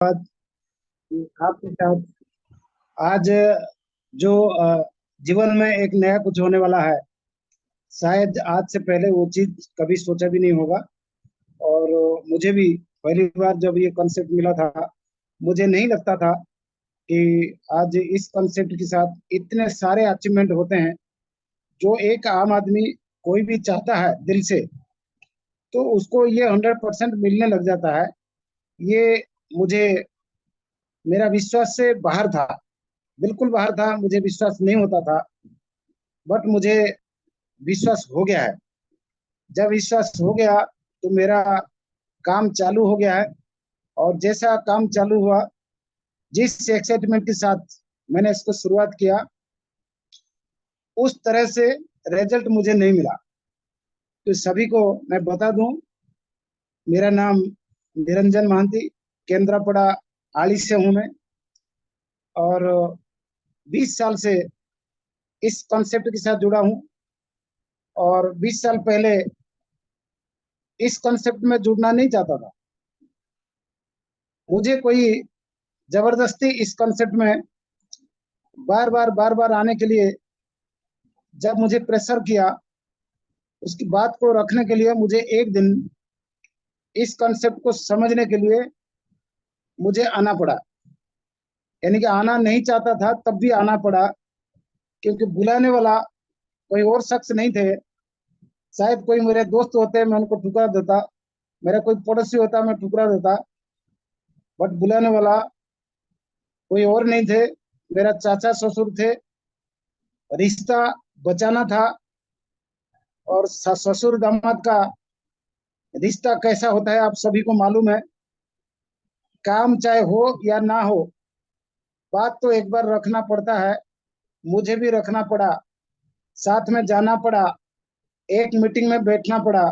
बाद आपके साथ आज जो जीवन में एक नया कुछ होने वाला है। शायद आज से पहले वो चीज कभी सोचा भी नहीं होगा। और मुझे भी पहली बार जब ये कॉन्सेप्ट मिला था, मुझे नहीं लगता था कि आज इस कॉन्सेप्ट के साथ इतने सारे अचीवमेंट होते हैं जो एक आम आदमी कोई भी चाहता है दिल से, तो उसको ये 100% मिलने लग जाता है। ये मुझे मेरा विश्वास से बाहर था, बिल्कुल बाहर था। मुझे विश्वास नहीं होता था, बट मुझे विश्वास हो गया है। जब विश्वास हो गया तो मेरा काम चालू हो गया है। और जैसा काम चालू हुआ, जिस एक्साइटमेंट के साथ मैंने इसको शुरुआत किया, उस तरह से रिजल्ट मुझे नहीं मिला। तो सभी को मैं बता दूं, मेरा नाम निरंजन महांती, केंद्रापड़ा आली से हूं मैं। और 20 साल से इस कॉन्सेप्ट के साथ जुड़ा हूं। और 20 साल पहले इस कॉन्सेप्ट में जुड़ना नहीं चाहता था। मुझे कोई जबरदस्ती इस कॉन्सेप्ट में बार बार आने के लिए जब मुझे प्रेशर किया, उसकी बात को रखने के लिए मुझे एक दिन इस कॉन्सेप्ट को समझने के लिए मुझे आना पड़ा। यानी कि आना नहीं चाहता था, तब भी आना पड़ा, क्योंकि बुलाने वाला कोई और शख्स नहीं थे। शायद कोई मेरे दोस्त होते, मैं उनको ठुकरा देता। मेरा कोई पड़ोसी होता, मैं ठुकरा देता। बट बुलाने वाला कोई और नहीं थे, मेरा चाचा ससुर थे। रिश्ता बचाना था। और ससुर दामाद का रिश्ता कैसा होता है आप सभी को मालूम है। काम चाहे हो या ना हो, बात तो एक बार रखना पड़ता है। मुझे भी रखना पड़ा, साथ में जाना पड़ा, एक मीटिंग में बैठना पड़ा।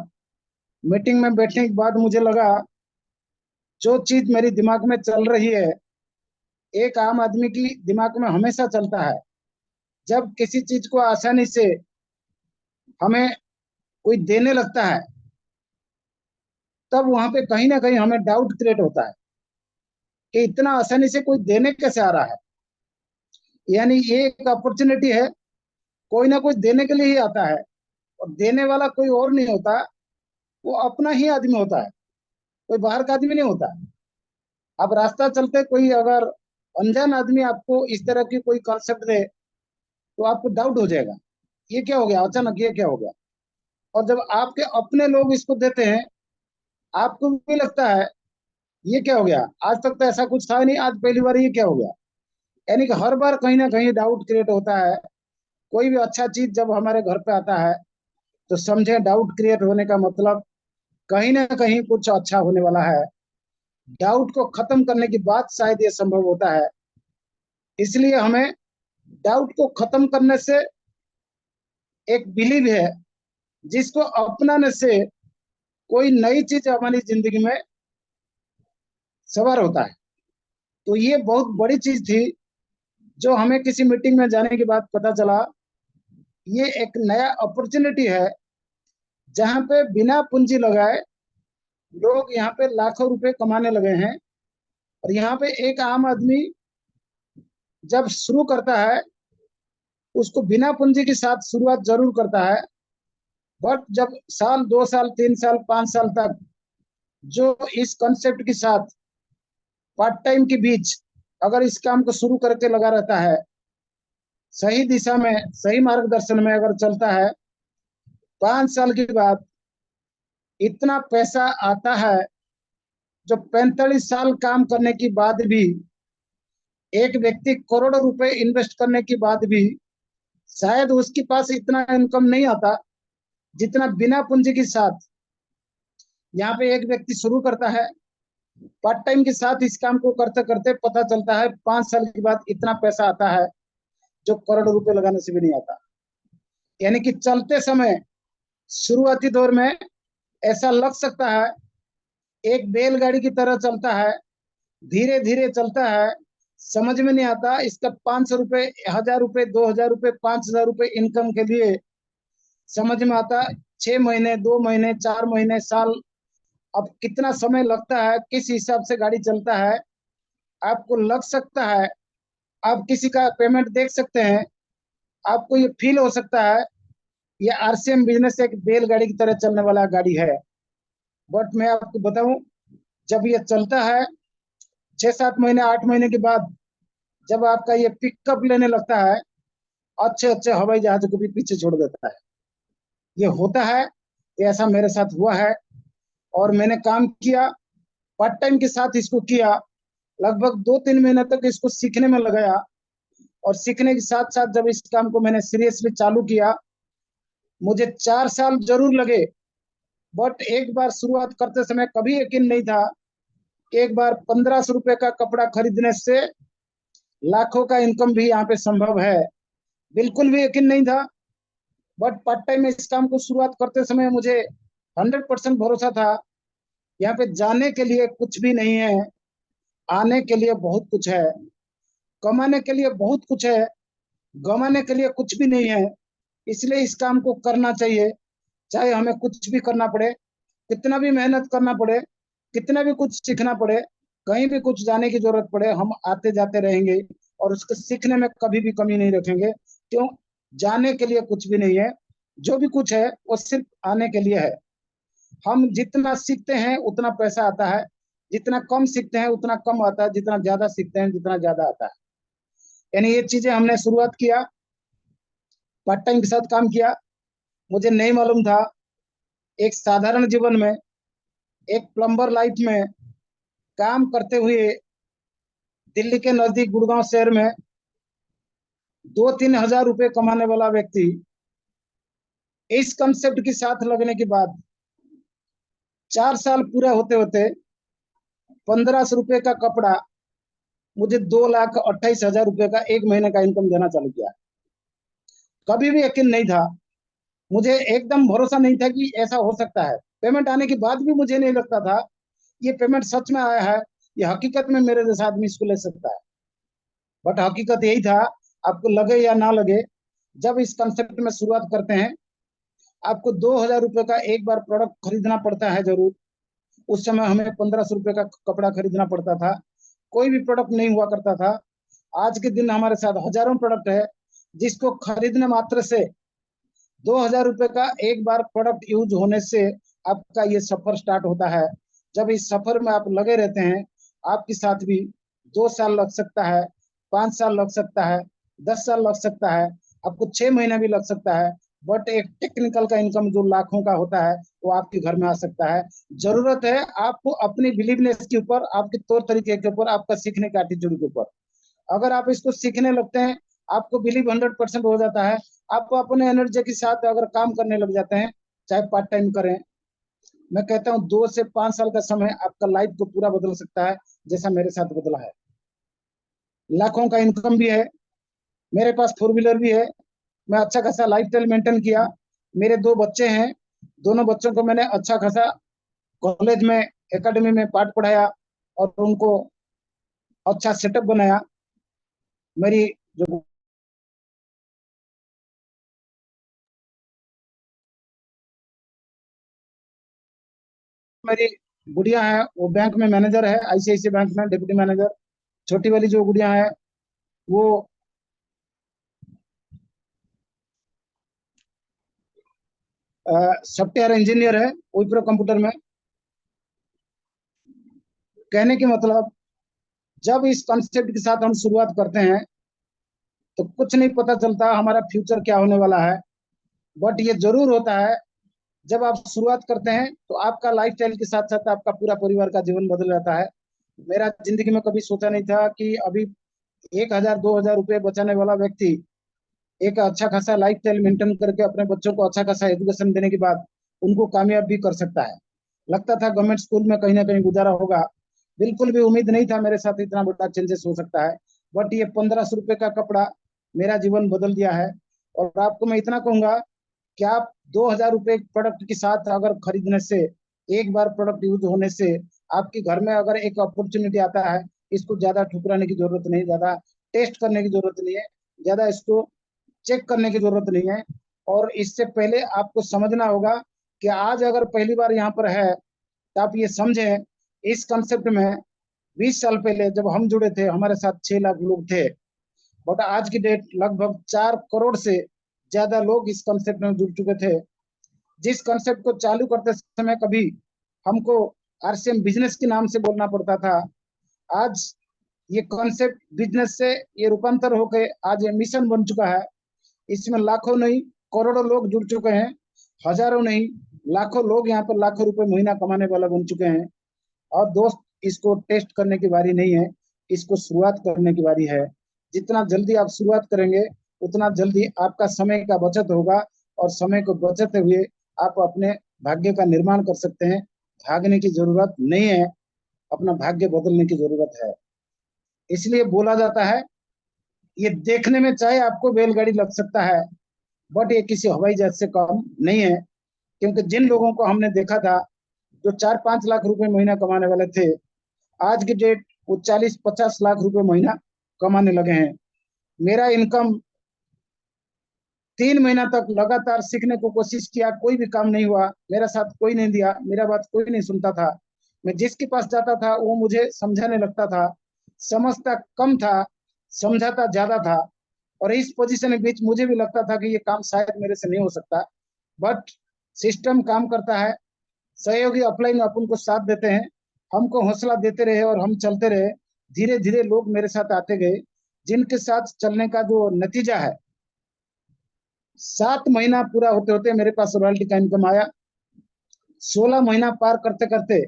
मीटिंग में बैठने के बाद मुझे लगा, जो चीज मेरी दिमाग में चल रही है, एक आम आदमी की दिमाग में हमेशा चलता है। जब किसी चीज को आसानी से हमें कोई देने लगता है, तब वहां पे कहीं ना कहीं हमें डाउट क्रिएट होता है कि इतना आसानी से कोई देने कैसे आ रहा है। यानी ये एक अपॉर्चुनिटी है, कोई ना कोई देने के लिए ही आता है। और देने वाला कोई और नहीं होता, वो अपना ही आदमी होता है, कोई बाहर का आदमी नहीं होता। अब रास्ता चलते कोई अगर अनजान आदमी आपको इस तरह की कोई कॉन्सेप्ट दे, तो आपको डाउट हो जाएगा, ये क्या हो गया अचानक, ये क्या हो गया। और जब आपके अपने लोग इसको देते हैं, आपको भी लगता है ये क्या हो गया, आज तक तो ऐसा कुछ था ही नहीं, आज पहली बार ये क्या हो गया। यानी कि हर बार कहीं ना कहीं डाउट क्रिएट होता है। कोई भी अच्छा चीज जब हमारे घर पे आता है, तो समझे डाउट क्रिएट होने का मतलब कहीं ना कहीं कुछ अच्छा होने वाला है। डाउट को खत्म करने की बात शायद ये संभव होता है। इसलिए हमें डाउट को खत्म करने से एक बिलीव है, जिसको अपनाने से कोई नई चीज हमारी जिंदगी में सवार होता है। तो ये बहुत बड़ी चीज थी, जो हमें किसी मीटिंग में जाने के बाद पता चला। ये एक नया अपॉर्चुनिटी है, जहां पे बिना पूंजी लगाए लोग यहाँ पे लाखों रुपए कमाने लगे हैं। और यहाँ पे एक आम आदमी जब शुरू करता है, उसको बिना पूंजी के साथ शुरुआत जरूर करता है। बट जब साल 2 साल 3 साल 5 साल तक जो इस कॉन्सेप्ट के साथ पार्ट टाइम के बीच अगर इस काम को शुरू करके लगा रहता है, सही दिशा में सही मार्गदर्शन में अगर चलता है, 5 साल के बाद इतना पैसा आता है, जो 45 साल काम करने के बाद भी, एक व्यक्ति करोड़ों रुपए इन्वेस्ट करने के बाद भी शायद उसके पास इतना इनकम नहीं आता, जितना बिना पूंजी के साथ यहाँ पे एक व्यक्ति शुरू करता है। पार्ट टाइम के साथ इस काम को करते करते पता चलता है 5 साल के बाद इतना पैसा आता है, जो करोड़ों रुपए लगाने से भी नहीं आता। यानी कि चलते समय शुरुआती दौर में ऐसा लग सकता है एक बैलगाड़ी की तरह चलता है, धीरे धीरे चलता है। समझ में नहीं आता इसका 500 रुपए, 1000 रुपए, 2000 रुपए, 5000 रुपए इनकम के लिए समझ में आता 6 महीने, 2 महीने, 4 महीने, साल। अब कितना समय लगता है, किस हिसाब से गाड़ी चलता है, आपको लग सकता है, आप किसी का पेमेंट देख सकते हैं, आपको ये फील हो सकता है ये आरसीएम बिजनेस एक बैलगाड़ी की तरह चलने वाला गाड़ी है। बट मैं आपको बताऊं, जब ये चलता है 6-7 महीने 8 महीने के बाद, जब आपका ये पिकअप लेने लगता है, अच्छे अच्छे हवाई जहाज को भी पीछे छोड़ देता है। ये होता है, ये ऐसा मेरे साथ हुआ है। और मैंने काम किया, पार्ट टाइम के साथ इसको किया, लगभग 2-3 महीने तक इसको सीखने में लगाया। और सीखने के साथ साथ जब इस काम को मैंने सीरियसली चालू किया, मुझे 4 साल जरूर लगे। बट एक बार शुरुआत करते समय कभी यकीन नहीं था कि एक बार 1500 रुपए का कपड़ा खरीदने से लाखों का इनकम भी यहाँ पे संभव है। बिल्कुल भी यकीन नहीं था। बट पार्ट टाइम में इस काम को शुरुआत करते समय मुझे 100% भरोसा था, यहाँ पे जाने के लिए कुछ भी नहीं है, आने के लिए बहुत कुछ है, कमाने के लिए बहुत कुछ है, गंवाने के लिए कुछ भी नहीं है। इसलिए इस काम को करना चाहिए, चाहे हमें कुछ भी करना पड़े, कितना भी मेहनत करना पड़े, कितना भी कुछ सीखना पड़े, कहीं भी कुछ जाने की जरूरत पड़े, हम आते जाते रहेंगे और उसको सीखने में कभी भी कमी नहीं रखेंगे। क्यों? जाने के लिए कुछ भी नहीं है, जो भी कुछ है वो सिर्फ आने के लिए है। हम जितना सीखते हैं उतना पैसा आता है, जितना कम सीखते हैं उतना कम आता है, जितना ज्यादा सीखते हैं जितना ज्यादा आता है। यानी ये चीजें हमने शुरुआत किया, पार्ट टाइम के साथ काम किया। मुझे नहीं मालूम था एक साधारण जीवन में, एक प्लम्बर लाइफ में काम करते हुए दिल्ली के नजदीक गुड़गांव शहर में 2-3 हजार रुपए कमाने वाला व्यक्ति इस कंसेप्ट के साथ लगने के बाद 4 साल पूरा होते होते 1500 रुपए का कपड़ा मुझे 2,28,000 रुपए का एक महीने का इनकम देना चालू किया। कभी भी यकीन नहीं था, मुझे एकदम भरोसा नहीं था कि ऐसा हो सकता है। पेमेंट आने के बाद भी मुझे नहीं लगता था ये पेमेंट सच में आया है, ये हकीकत में मेरे जैसा आदमी इसको ले सकता है। बट हकीकत यही था, आपको लगे या ना लगे, जब इस कंसेप्ट में शुरुआत करते हैं, आपको 2,000 रुपए का एक बार प्रोडक्ट खरीदना पड़ता है जरूर। उस समय हमें 1500 रुपए का कपड़ा खरीदना पड़ता था, कोई भी प्रोडक्ट नहीं हुआ करता था। आज के दिन हमारे साथ हजारों प्रोडक्ट है, जिसको खरीदने मात्र से 2,000 रुपए का एक बार प्रोडक्ट यूज होने से आपका ये सफर स्टार्ट होता है। जब इस सफर में आप लगे रहते हैं, आपके साथ भी 2 साल लग सकता है, 5 साल लग सकता है, 10 साल लग सकता है, आपको 6 महीना भी लग सकता है। बट एक टेक्निकल का इनकम जो लाखों का होता है वो आपके घर में आ सकता है। जरूरत है आपको अपनी बिलीवनेस के ऊपर, आपके तौर तरीके के ऊपर, आपका सीखने के एटीट्यूड के ऊपर। अगर आप इसको सीखने लगते हैं, आपको बिलीव 100% हो जाता है, आप अपने एनर्जी के साथ अगर काम करने लग जाते हैं, चाहे पार्ट टाइम करें, मैं कहता हूँ 2 से 5 साल का समय आपका लाइफ को पूरा बदल सकता है, जैसा मेरे साथ बदला है। लाखों का इनकम भी है, मेरे पास 4 व्हीलर भी है, मैं अच्छा खासा लाइफ स्टाइल मेंटेन किया। मेरे 2 बच्चे हैं, दोनों बच्चों को मैंने अच्छा खासा कॉलेज में, एकेडमी में पाठ पढ़ाया और उनको अच्छा सेटअप बनाया। मेरी जो मेरी गुड़िया है वो बैंक में मैनेजर है, आईसीआईसी बैंक में डिप्टी मैनेजर। छोटी वाली जो गुड़िया है वो सॉफ्टवेयर इंजीनियर है विप्रो कंप्यूटर में। कहने की मतलब, जब इस कॉन्सेप्ट के साथ हम शुरुआत करते हैं तो कुछ नहीं पता चलता हमारा फ्यूचर क्या होने वाला है। बट ये जरूर होता है, जब आप शुरुआत करते हैं तो आपका लाइफ स्टाइल के साथ साथ आपका पूरा परिवार का जीवन बदल जाता है। मेरा जिंदगी में कभी सोचा नहीं था कि अभी 1,000-2,000 रुपये बचाने वाला व्यक्ति एक अच्छा खासा लाइफ स्टाइल मेंटेन करके अपने बच्चों को अच्छा खासा एजुकेशन देने के बाद उनको कामयाब भी कर सकता है। लगता था गवर्नमेंट स्कूल में कहीं ना कहीं गुजारा होगा, बिल्कुल भी उम्मीद नहीं था मेरे साथ इतना बड़ा चेंजेस हो सकता है। बट ये 1,500 रुपये का कपड़ा मेरा जीवन बदल दिया है। और आपको मैं इतना कहूंगा कि आप 2,000 रुपये प्रोडक्ट के साथ अगर खरीदने से, एक बार प्रोडक्ट यूज होने से आपके घर में अगर एक अपॉर्चुनिटी आता है, इसको ज्यादा ठुकराने की जरूरत नहीं, ज्यादा टेस्ट करने की जरूरत नहीं है, ज्यादा इसको चेक करने की जरूरत नहीं है। और इससे पहले आपको समझना होगा कि आज अगर पहली बार यहाँ पर है तो आप ये समझें इस कंसेप्ट में 20 साल पहले जब हम जुड़े थे हमारे साथ 6 लाख लोग थे, बट आज की डेट लगभग 4 करोड़ से ज्यादा लोग इस कॉन्सेप्ट में जुड़ चुके थे। जिस कॉन्सेप्ट को चालू करते समय कभी हमको आरसीएम बिजनेस के नाम से बोलना पड़ता था, आज ये कॉन्सेप्ट बिजनेस से ये रूपांतर होकर आज ये मिशन बन चुका है। इसमें लाखों नहीं करोड़ों लोग जुड़ चुके हैं, हजारों नहीं लाखों लोग यहाँ पर लाखों रुपए महीना कमाने वाला बन चुके हैं। और दोस्त, इसको टेस्ट करने की बारी नहीं है, इसको शुरुआत करने की बारी है। जितना जल्दी आप शुरुआत करेंगे उतना जल्दी आपका समय का बचत होगा, और समय को बचते हुए आप अपने भाग्य का निर्माण कर सकते हैं। भागने की जरूरत नहीं है, अपना भाग्य बदलने की जरूरत है। इसलिए बोला जाता है, ये देखने में चाहे आपको बैलगाड़ी लग सकता है, बट ये किसी हवाई जहाज से कम नहीं है। क्योंकि जिन लोगों को हमने देखा था जो 4-5 लाख रुपए महीना कमाने वाले थे, आज की डेट वो 40-50 लाख रुपए महीना कमाने लगे हैं। मेरा इनकम 3 महीना तक लगातार सीखने को कोशिश किया, कोई भी काम नहीं हुआ, मेरा साथ कोई नहीं दिया, मेरा बात कोई नहीं सुनता था। मैं जिसके पास जाता था वो मुझे समझाने लगता था, समझता कम था, समझाता ज्यादा था। और इस पोजीशन के बीच मुझे भी लगता था कि ये काम शायद मेरे से नहीं हो सकता, बट सिस्टम काम करता है। सहयोगी अपलाइन अपन को साथ देते हैं, हमको हौसला देते रहे और हम चलते रहे। धीरे धीरे लोग मेरे साथ आते गए, जिनके साथ चलने का जो नतीजा है, 7 महीना पूरा होते होते मेरे पास रॉयल्टी का इनकम आया। 16 महीना पार करते करते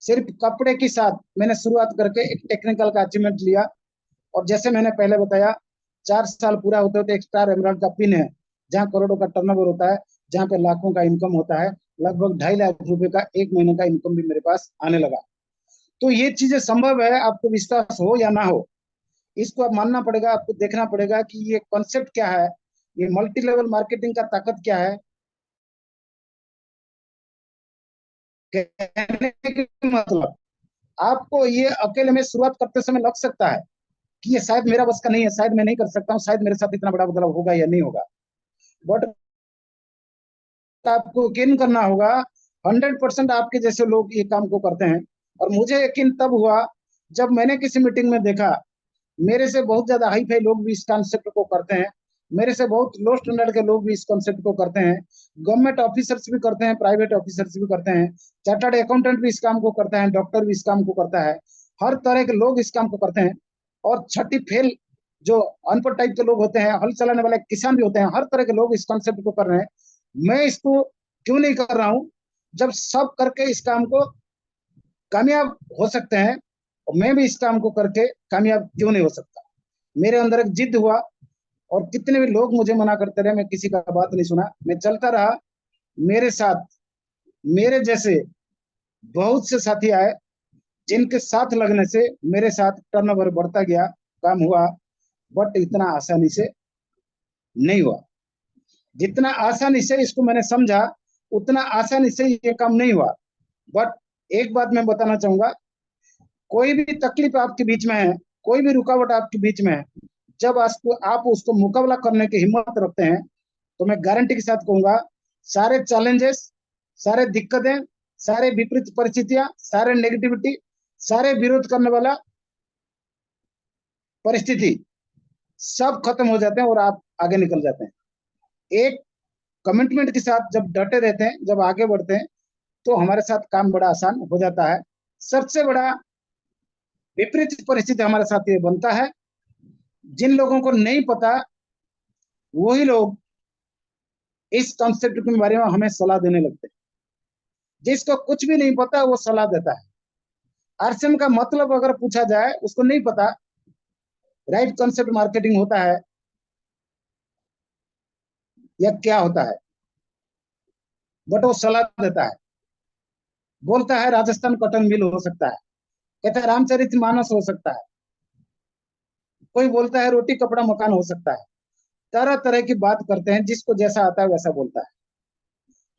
सिर्फ कपड़े के साथ मैंने शुरुआत करके एक टेक्निकल का अचीवमेंट लिया। और जैसे मैंने पहले बताया, 4 साल पूरा होते होते एक स्टार एमराल्ड का पिन है, जहाँ करोड़ों का टर्नओवर होता है, जहाँ पे लाखों का इनकम होता है। लगभग 2.5 लाख रुपए का एक महीने का इनकम भी मेरे पास आने लगा। तो ये चीजें संभव है, आपको विश्वास हो या ना हो, इसको आप मानना पड़ेगा, आपको देखना पड़ेगा कि ये कॉन्सेप्ट क्या है, ये मल्टी लेवल मार्केटिंग का ताकत क्या है। कहने के मतलब, आपको ये अकेले में शुरुआत करते समय लग सकता है कि ये शायद मेरा बस का नहीं है, शायद मैं नहीं कर सकता हूँ, शायद मेरे साथ इतना बड़ा बदलाव होगा या नहीं होगा। बट आपको यकीन करना होगा, 100% आपके जैसे लोग ये काम को करते हैं। और मुझे यकीन तब हुआ जब मैंने किसी मीटिंग में देखा, मेरे से बहुत ज्यादा हाई फाई लोग भी इस कॉन्सेप्ट को करते हैं, मेरे से बहुत लो स्टैंडर्ड के लोग भी इस कॉन्सेप्ट को करते हैं। गवर्नमेंट ऑफिसर्स भी करते हैं, प्राइवेट ऑफिसर्स भी करते हैं, चार्टर्ड अकाउंटेंट भी इस काम को करता है, डॉक्टर भी इस काम को करता है। हर तरह के लोग इस काम को करते हैं। और छठी फेल जो अनपढ़ टाइप के लोग होते हैं, हल चलाने वाले किसान भी होते हैं, हर तरह के लोग इस कॉन्सेप्ट को कर रहे हैं। मैं इसको क्यों नहीं कर रहा हूं, जब सब करके इस काम को कामयाब हो सकते हैं, और मैं भी इस काम को करके कामयाब क्यों नहीं हो सकता। मेरे अंदर एक जिद हुआ, और कितने भी लोग मुझे मना करते रहे, मैं किसी का बात नहीं सुना, मैं चलता रहा। मेरे साथ मेरे जैसे बहुत से साथी आए, जिनके साथ लगने से मेरे साथ टर्नओवर बढ़ता गया, काम हुआ। बट इतना आसानी से नहीं हुआ। जितना आसानी से इसको मैंने समझा, उतना आसानी से ये काम नहीं हुआ। बट एक बात मैं बताना चाहूंगा, कोई भी तकलीफ आपके बीच में है, कोई भी रुकावट आपके बीच में है, जब आप उसको मुकाबला करने की हिम्मत रखते हैं, तो मैं गारंटी के साथ कहूंगा, सारे चैलेंजेस, सारे दिक्कतें, सारे विपरीत परिस्थितियां, सारे नेगेटिविटी, सारे विरोध करने वाला परिस्थिति सब खत्म हो जाते हैं और आप आगे निकल जाते हैं। एक कमिटमेंट के साथ जब डटे रहते हैं, जब आगे बढ़ते हैं, तो हमारे साथ काम बड़ा आसान हो जाता है। सबसे बड़ा विपरीत परिस्थिति हमारे साथ ये बनता है, जिन लोगों को नहीं पता वही लोग इस कॉन्सेप्ट के बारे में हमें सलाह देने लगते हैं। जिसको कुछ भी नहीं पता वो सलाह देता है। आरसीएम का मतलब अगर पूछा जाए, उसको नहीं पता राइट कॉन्सेप्ट मार्केटिंग होता है या क्या होता है, बट वो सलाह देता है। बोलता है राजस्थान कॉटन मिल हो सकता है, कहता है रामचरित मानस हो सकता है, कोई बोलता है रोटी कपड़ा मकान हो सकता है। तरह तरह की बात करते हैं, जिसको जैसा आता है वैसा बोलता है।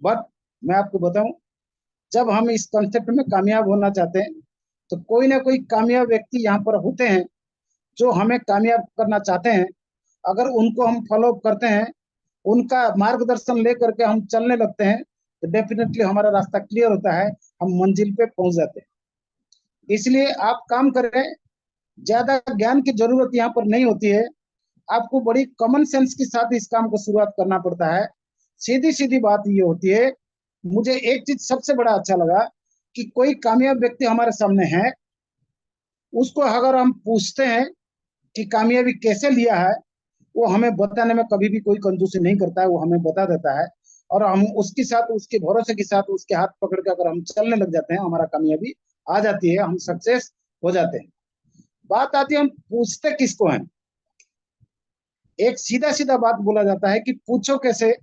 बट मैं आपको बताऊं, जब हम इस कॉन्सेप्ट में कामयाब होना चाहते हैं, तो कोई ना कोई कामयाब व्यक्ति यहाँ पर होते हैं जो हमें कामयाब करना चाहते हैं। अगर उनको हम फॉलो करते हैं, उनका मार्गदर्शन लेकर के हम चलने लगते हैं, तो डेफिनेटली हमारा रास्ता क्लियर होता है, हम मंजिल पे पहुंच जाते हैं। इसलिए आप काम करें, ज्यादा ज्ञान की जरूरत यहाँ पर नहीं होती है। आपको बड़ी कॉमन सेंस के साथ इस काम को शुरुआत करना पड़ता है। सीधी सीधी बात ये होती है। मुझे एक चीज सबसे बड़ा अच्छा लगा कि कोई कामयाब व्यक्ति हमारे सामने है, उसको अगर हम पूछते हैं कि कामयाबी कैसे लिया है, वो हमें बताने में कभी भी कोई कंजूसी नहीं करता है, वो हमें बता देता है। और हम उसके साथ, उसके भरोसे के साथ, उसके हाथ पकड़ के अगर हम चलने लग जाते हैं, हमारा कामयाबी आ जाती है, हम सक्सेस हो जाते हैं। बात आती है हम पूछते किसको हैं। एक सीधा सीधा बात बोला जाता है कि पूछो कैसे,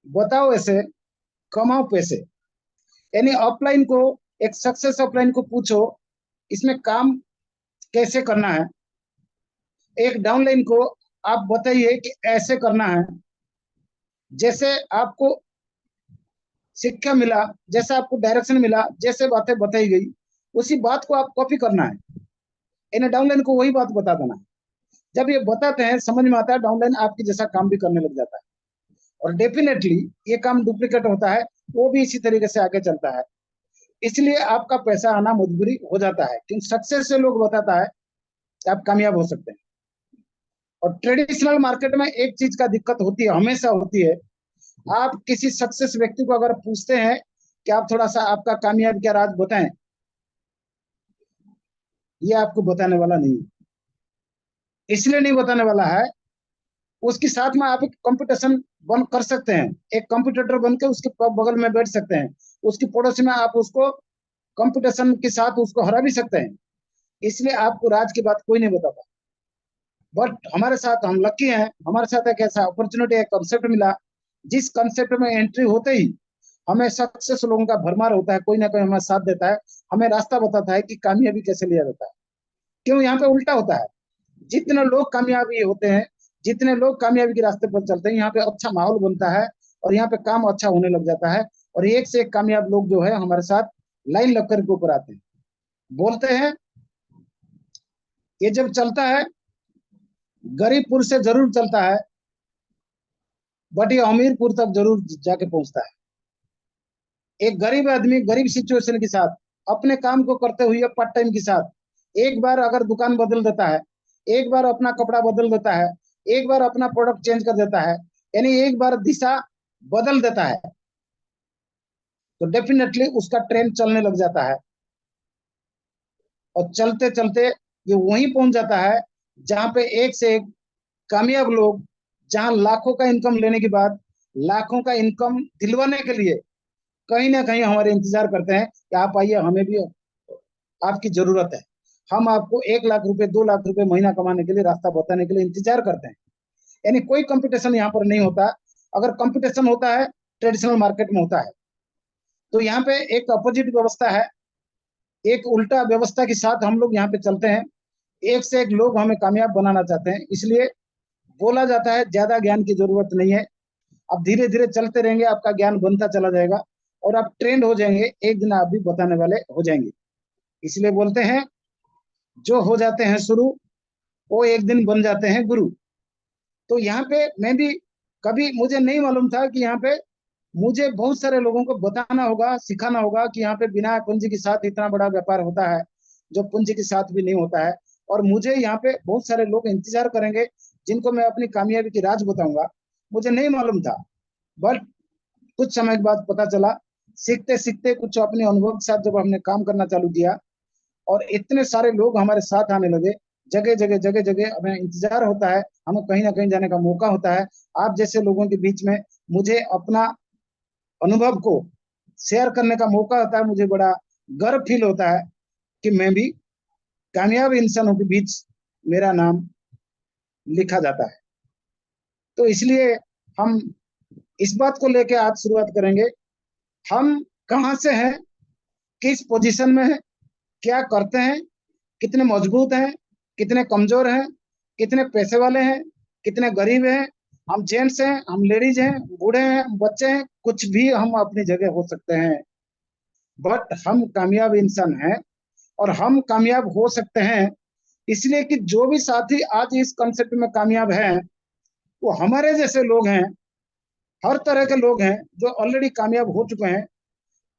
बताओ ऐसे, कमाओ पैसे। यानी ऑफलाइन को, एक सक्सेस ऑफलाइन को पूछो इसमें काम कैसे करना है। एक डाउनलाइन को आप बताइए कि ऐसे करना है। जैसे आपको शिक्षा मिला, जैसा आपको डायरेक्शन मिला, जैसे बातें बताई गई, उसी बात को आप कॉपी करना है। इन्हें डाउनलाइन को वही बात बता देना है। जब ये बताते हैं समझ में आता है, डाउनलाइन आपके जैसा काम भी करने लग जाता है। और डेफिनेटली ये काम डुप्लीकेट होता है, वो भी इसी तरीके से आगे चलता है। इसलिए आपका पैसा आना मजबूरी हो जाता है, क्योंकि सक्सेस से लोग बताता है कि आप कामयाब हो सकते हैं। और ट्रेडिशनल मार्केट में एक चीज का दिक्कत होती है, हमेशा होती है। आप किसी सक्सेस व्यक्ति को अगर पूछते हैं कि आप थोड़ा सा आपका कामयाब क्या राज बताएं, ये आपको बताने वाला नहीं है। इसलिए नहीं बताने वाला है, उसके साथ में आप एक कंपटीशन बन कर सकते हैं। एक कंपटीटर बन के उसके बगल में बैठ सकते हैं, उसकी पड़ोस में आप उसको कंपटीशन के साथ उसको हरा भी सकते हैं। इसलिए आपको राज की बात कोई नहीं बताता। बट हमारे साथ हम लकी हैं, हमारे साथ एक ऐसा अपॉर्चुनिटी, एक कंसेप्ट मिला, जिस कंसेप्ट में एंट्री होते ही हमें सक्सेस लोगों का भरमार होता है, कोई ना कोई हमारा साथ देता है, हमें रास्ता बताता है कि कामयाबी कैसे लिया जाता है। क्यों यहाँ पे उल्टा होता है। जितने लोग कामयाबी होते हैं, जितने लोग कामयाबी के रास्ते पर चलते हैं, यहाँ पे अच्छा माहौल बनता है और यहाँ पे काम अच्छा होने लग जाता है। और एक से एक कामयाब लोग जो है हमारे साथ लाइन लगकर के ऊपर आते हैं। बोलते हैं ये जब चलता है गरीबपुर से जरूर चलता है, बट ये हमीरपुर तक जरूर जाके पहुंचता है। एक गरीब आदमी गरीब सिचुएशन के साथ अपने काम को करते हुए पार्ट टाइम के साथ एक बार अगर दुकान बदल देता है, एक बार अपना कपड़ा बदल देता है, एक बार अपना प्रोडक्ट चेंज कर देता है, यानी एक बार दिशा बदल देता है, तो डेफिनेटली उसका ट्रेन चलने लग जाता है। और चलते चलते ये वहीं पहुंच जाता है जहां पे एक से एक कामयाब लोग, जहां लाखों का इनकम लेने के बाद लाखों का इनकम दिलवाने के लिए कहीं ना कहीं हमारे इंतजार करते हैं कि आप आइए, हमें भी आपकी जरूरत है। हम आपको 1 लाख रुपए 2 लाख रुपए महीना कमाने के लिए रास्ता बताने के लिए इंतजार करते हैं। यानी कोई कंपटीशन यहाँ पर नहीं होता। अगर कंपटीशन होता है ट्रेडिशनल मार्केट में होता है। तो यहाँ पे एक अपोजिट व्यवस्था है, एक उल्टा व्यवस्था के साथ हम लोग यहाँ पे चलते हैं। एक से एक लोग हमें कामयाब बनाना चाहते हैं, इसलिए बोला जाता है ज्यादा ज्ञान की जरूरत नहीं है। अब धीरे धीरे चलते रहेंगे, आपका ज्ञान बनता चला जाएगा और आप ट्रेंड हो जाएंगे, एक दिन आप भी बताने वाले हो जाएंगे। इसलिए बोलते हैं जो हो जाते हैं शुरू, वो एक दिन बन जाते हैं गुरु। तो यहाँ पे मैं भी कभी मुझे नहीं मालूम था कि यहाँ पे मुझे बहुत सारे लोगों को बताना होगा, सिखाना होगा कि यहाँ पे बिना पूंजी के साथ इतना बड़ा व्यापार होता है, जो पूंजी के साथ भी नहीं होता है। और मुझे यहाँ पे बहुत सारे लोग इंतजार करेंगे जिनको मैं अपनी कामयाबी की राज बताऊंगा। मुझे नहीं मालूम था, बट कुछ समय के बाद पता चला। सीखते सीखते कुछ अपने अनुभव के साथ जब हमने काम करना चालू किया और इतने सारे लोग हमारे साथ आने लगे, जगह जगह जगह जगह हमें इंतजार होता है, हमें कहीं ना कहीं जाने का मौका होता है। आप जैसे लोगों के बीच में मुझे अपना अनुभव को शेयर करने का मौका होता है, मुझे बड़ा गर्व फील होता है कि मैं भी कामयाब इंसानों के बीच मेरा नाम लिखा जाता है। तो इसलिए हम इस बात को लेकर आज शुरुआत करेंगे। हम कहाँ से हैं, किस पोजीशन में हैं, क्या करते हैं, कितने मजबूत हैं, कितने कमजोर हैं, कितने पैसे वाले हैं, कितने गरीब हैं, हम जेंट्स हैं, हम लेडीज हैं, बूढ़े हैं, बच्चे हैं, कुछ भी हम अपनी जगह हो सकते हैं। बट हम कामयाब इंसान हैं और हम कामयाब हो सकते हैं इसलिए कि जो भी साथी आज इस कंसेप्ट में कामयाब हैं, वो हमारे जैसे लोग हैं। हर तरह के लोग हैं जो ऑलरेडी कामयाब हो चुके हैं।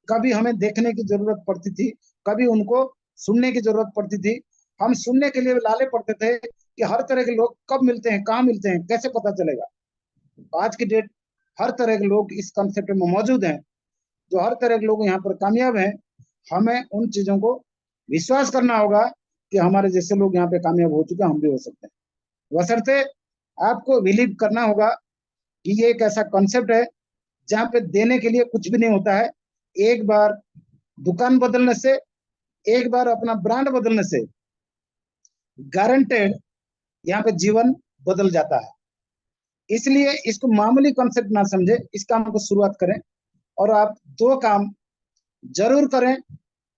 कभी हमें देखने की जरूरत पड़ती थी, कभी उनको सुनने की जरूरत पड़ती थी। हम सुनने के लिए लाले पड़ते थे कि हर तरह के लोग कब मिलते हैं, कहाँ मिलते हैं, कैसे पता चलेगा। आज की डेट हर तरह के लोग इस कंसेप्ट में मौजूद हैं, जो हर तरह के लोग यहाँ पर कामयाब हैं। हमें उन चीजों को विश्वास करना होगा कि हमारे जैसे लोग यहाँ पे कामयाब हो चुके हैं, हम भी हो सकते हैं। बशर्ते आपको बिलीव करना होगा कि ये एक ऐसा कॉन्सेप्ट है जहाँ पे देने के लिए कुछ भी नहीं होता है। एक बार दुकान बदलने से, एक बार अपना ब्रांड बदलने से गारंटेड यहाँ पे जीवन बदल जाता है। इसलिए इसको मामूली कॉन्सेप्ट ना समझे, इस काम को शुरुआत करें। और आप दो काम जरूर करें,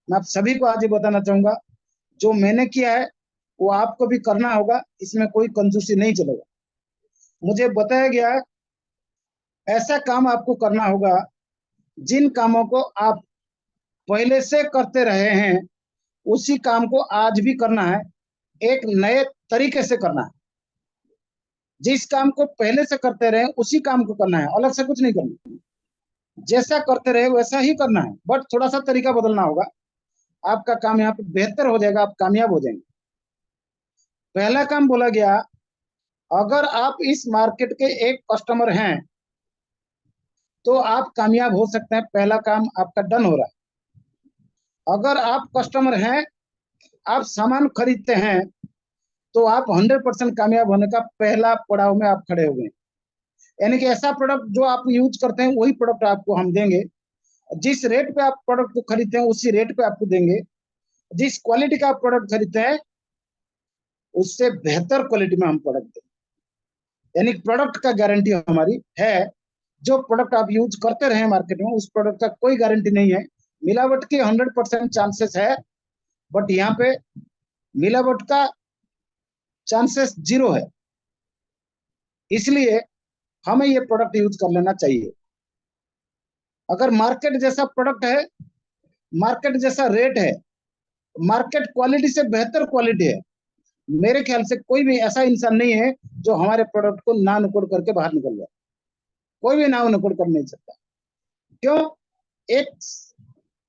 मैं आप सभी को आज ये बताना चाहूंगा। जो मैंने किया है वो आपको भी करना होगा, इसमें कोई कंजूसी नहीं चलेगा। मुझे बताया गया है ऐसा काम आपको करना होगा जिन कामों को आप पहले से करते रहे हैं, उसी काम को आज भी करना है, एक नए तरीके से करना है। जिस काम को पहले से करते रहे उसी काम को करना है, अलग से कुछ नहीं करना। जैसा करते रहे वैसा ही करना है, बट थोड़ा सा तरीका बदलना होगा। आपका काम यहाँ पे बेहतर हो जाएगा, आप कामयाब हो जाएंगे। पहला काम बोला गया, अगर आप इस मार्केट के एक कस्टमर हैं तो आप कामयाब हो सकते हैं। पहला काम आपका डन हो रहा है। अगर आप कस्टमर हैं, आप सामान खरीदते हैं, तो आप 100% कामयाब होने का पहला पड़ाव में आप खड़े हो गए। यानी कि ऐसा प्रोडक्ट जो आप यूज करते हैं वही प्रोडक्ट आपको हम देंगे। जिस रेट पे आप प्रोडक्ट को खरीदते हैं उसी रेट पे आपको देंगे। जिस क्वालिटी का आप प्रोडक्ट खरीदते हैं उससे बेहतर क्वालिटी में हम प्रोडक्ट देंगे। यानी प्रोडक्ट का गारंटी हमारी है। जो प्रोडक्ट आप यूज करते रहे मार्केट में, उस प्रोडक्ट का कोई गारंटी नहीं है। मिलावट के 100% चांसेस है, बट यहाँ पे मिलावट का चांसेस 0 है। इसलिए हमें ये प्रोडक्ट यूज कर लेना चाहिए। अगर मार्केट जैसा प्रोडक्ट है, मार्केट जैसा रेट है, मार्केट क्वालिटी से बेहतर क्वालिटी है, मेरे ख्याल से कोई भी ऐसा इंसान नहीं है जो हमारे प्रोडक्ट को ना नुकुड़ करके बाहर निकल जाए। कोई भी ना नुकुड़ कर नहीं सकता। क्यों? एक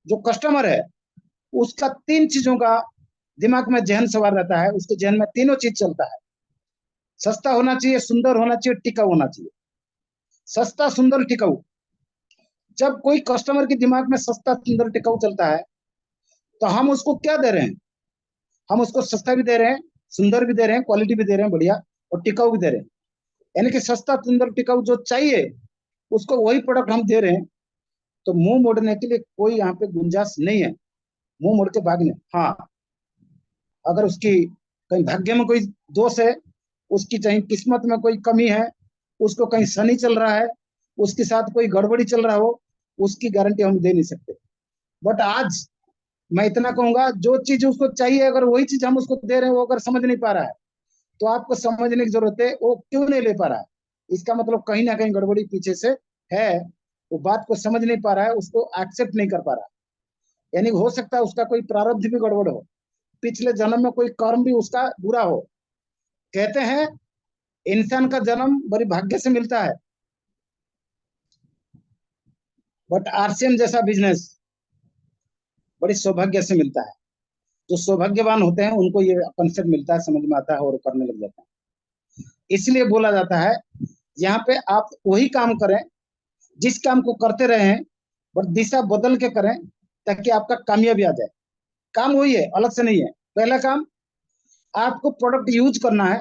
जो कस्टमर है उसका 3 चीजों का दिमाग में जहन सवार रहता है। उसके जहन में तीनों चीज चलता है। सस्ता होना चाहिए, सुंदर होना चाहिए, टिकाऊ होना चाहिए। सस्ता, सुंदर, टिकाऊ। जब कोई कस्टमर के दिमाग में सस्ता, सुंदर, टिकाऊ चलता है तो हम उसको क्या दे रहे हैं? हम उसको सस्ता भी दे रहे हैं, सुंदर भी दे रहे हैं, क्वालिटी भी दे रहे हैं बढ़िया, और टिकाऊ भी दे रहे हैं। यानी कि सस्ता, सुंदर, टिकाऊ जो चाहिए उसको वही प्रोडक्ट हम दे रहे हैं। तो मुंह मोड़ने के लिए कोई यहाँ पे गुंजाइश नहीं है, मुंह मोड़ के भागने। हाँ, अगर उसकी कहीं भाग्य में कोई दोष है, उसकी कहीं किस्मत में कोई कमी है, उसको कहीं शनि चल रहा है, उसके साथ कोई गड़बड़ी चल रहा हो, उसकी गारंटी हम दे नहीं सकते। बट आज मैं इतना कहूंगा, जो चीज उसको चाहिए अगर वही चीज हम उसको दे रहे हैं, वो अगर समझ नहीं पा रहा है तो आपको समझने की जरूरत है वो क्यों नहीं ले पा रहा है। इसका मतलब कहीं ना कहीं गड़बड़ी पीछे से है। वो बात को समझ नहीं पा रहा है, उसको एक्सेप्ट नहीं कर पा रहा है। यानी हो सकता है उसका कोई प्रारब्ध भी गड़बड़ हो, पिछले जन्म में कोई कर्म भी उसका बुरा हो। कहते हैं इंसान का जन्म बड़ी भाग्य से मिलता है, बट आरसीएम जैसा बिजनेस बड़ी सौभाग्य से मिलता है। जो सौभाग्यवान होते हैं उनको ये कंसेप्ट मिलता है, समझ में आता है और करने लग जाता है। इसलिए बोला जाता है यहाँ पे आप वही काम करें जिस काम को करते रहे हैं, बट दिशा बदल के करें ताकि आपका कामयाबी आ जाए। काम वही है, अलग से नहीं है। पहला काम, आपको प्रोडक्ट यूज करना है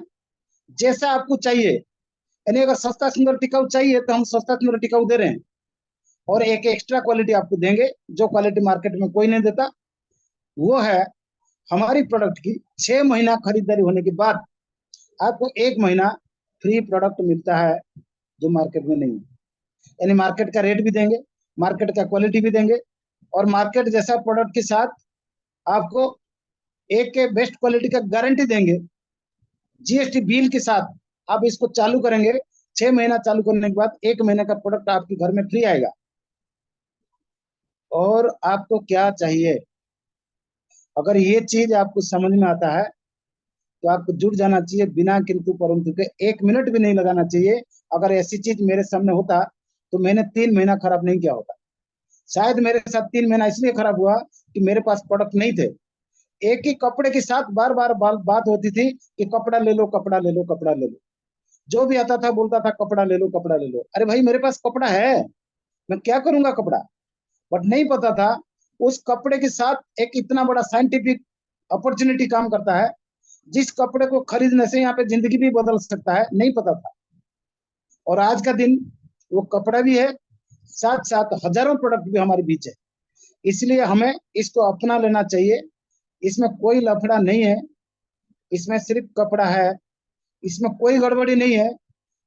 जैसा आपको चाहिए। यानी अगर सस्ता, सुंदर, टिकाऊ चाहिए तो हम सस्ता, सुंदर, टिकाऊ दे रहे हैं, और एक एक्स्ट्रा क्वालिटी आपको देंगे जो क्वालिटी मार्केट में कोई नहीं देता। वो है हमारी प्रोडक्ट की 6 महीना खरीदारी होने के बाद आपको 1 महीना फ्री प्रोडक्ट मिलता है, जो मार्केट में नहीं है। यानी मार्केट का रेट भी देंगे, मार्केट का क्वालिटी भी देंगे, और मार्केट जैसा प्रोडक्ट के साथ आपको एक के बेस्ट क्वालिटी का गारंटी देंगे। जीएसटी बिल के साथ आप इसको चालू करेंगे। 6 महीना चालू करने के बाद 1 महीने का प्रोडक्ट आपके घर में फ्री आएगा। और आपको क्या चाहिए? अगर ये चीज आपको समझ में आता है तो आपको जुड़ जाना चाहिए, बिना किंतु परंतु के। 1 मिनट भी नहीं लगाना चाहिए। अगर ऐसी चीज मेरे सामने होता तो मैंने 3 महीना खराब नहीं किया होता। शायद मेरे साथ 3 महीना इसलिए खराब हुआ कि मेरे पास प्रोडक्ट नहीं थे। एक ही कपड़े के साथ बार बार बात होती थी कि कपड़ा ले लो, कपड़ा ले लो, कपड़ा ले लो। जो भी आता था बोलता था कपड़ा ले लो, कपड़ा ले लो। अरे भाई मेरे पास कपड़ा है, मैं क्या करूंगा कपड़ा। बट नहीं पता था उस कपड़े के साथ एक इतना बड़ा साइंटिफिक अपॉर्चुनिटी काम करता है, जिस कपड़े को खरीदने से यहाँ पे जिंदगी भी बदल सकता है, नहीं पता था। और आज का दिन वो कपड़ा भी है, साथ साथ हजारों प्रोडक्ट भी हमारे बीच है। इसलिए हमें इसको अपना लेना चाहिए। इसमें कोई लफड़ा नहीं है, इसमें सिर्फ कपड़ा है, इसमें कोई गड़बड़ी नहीं है,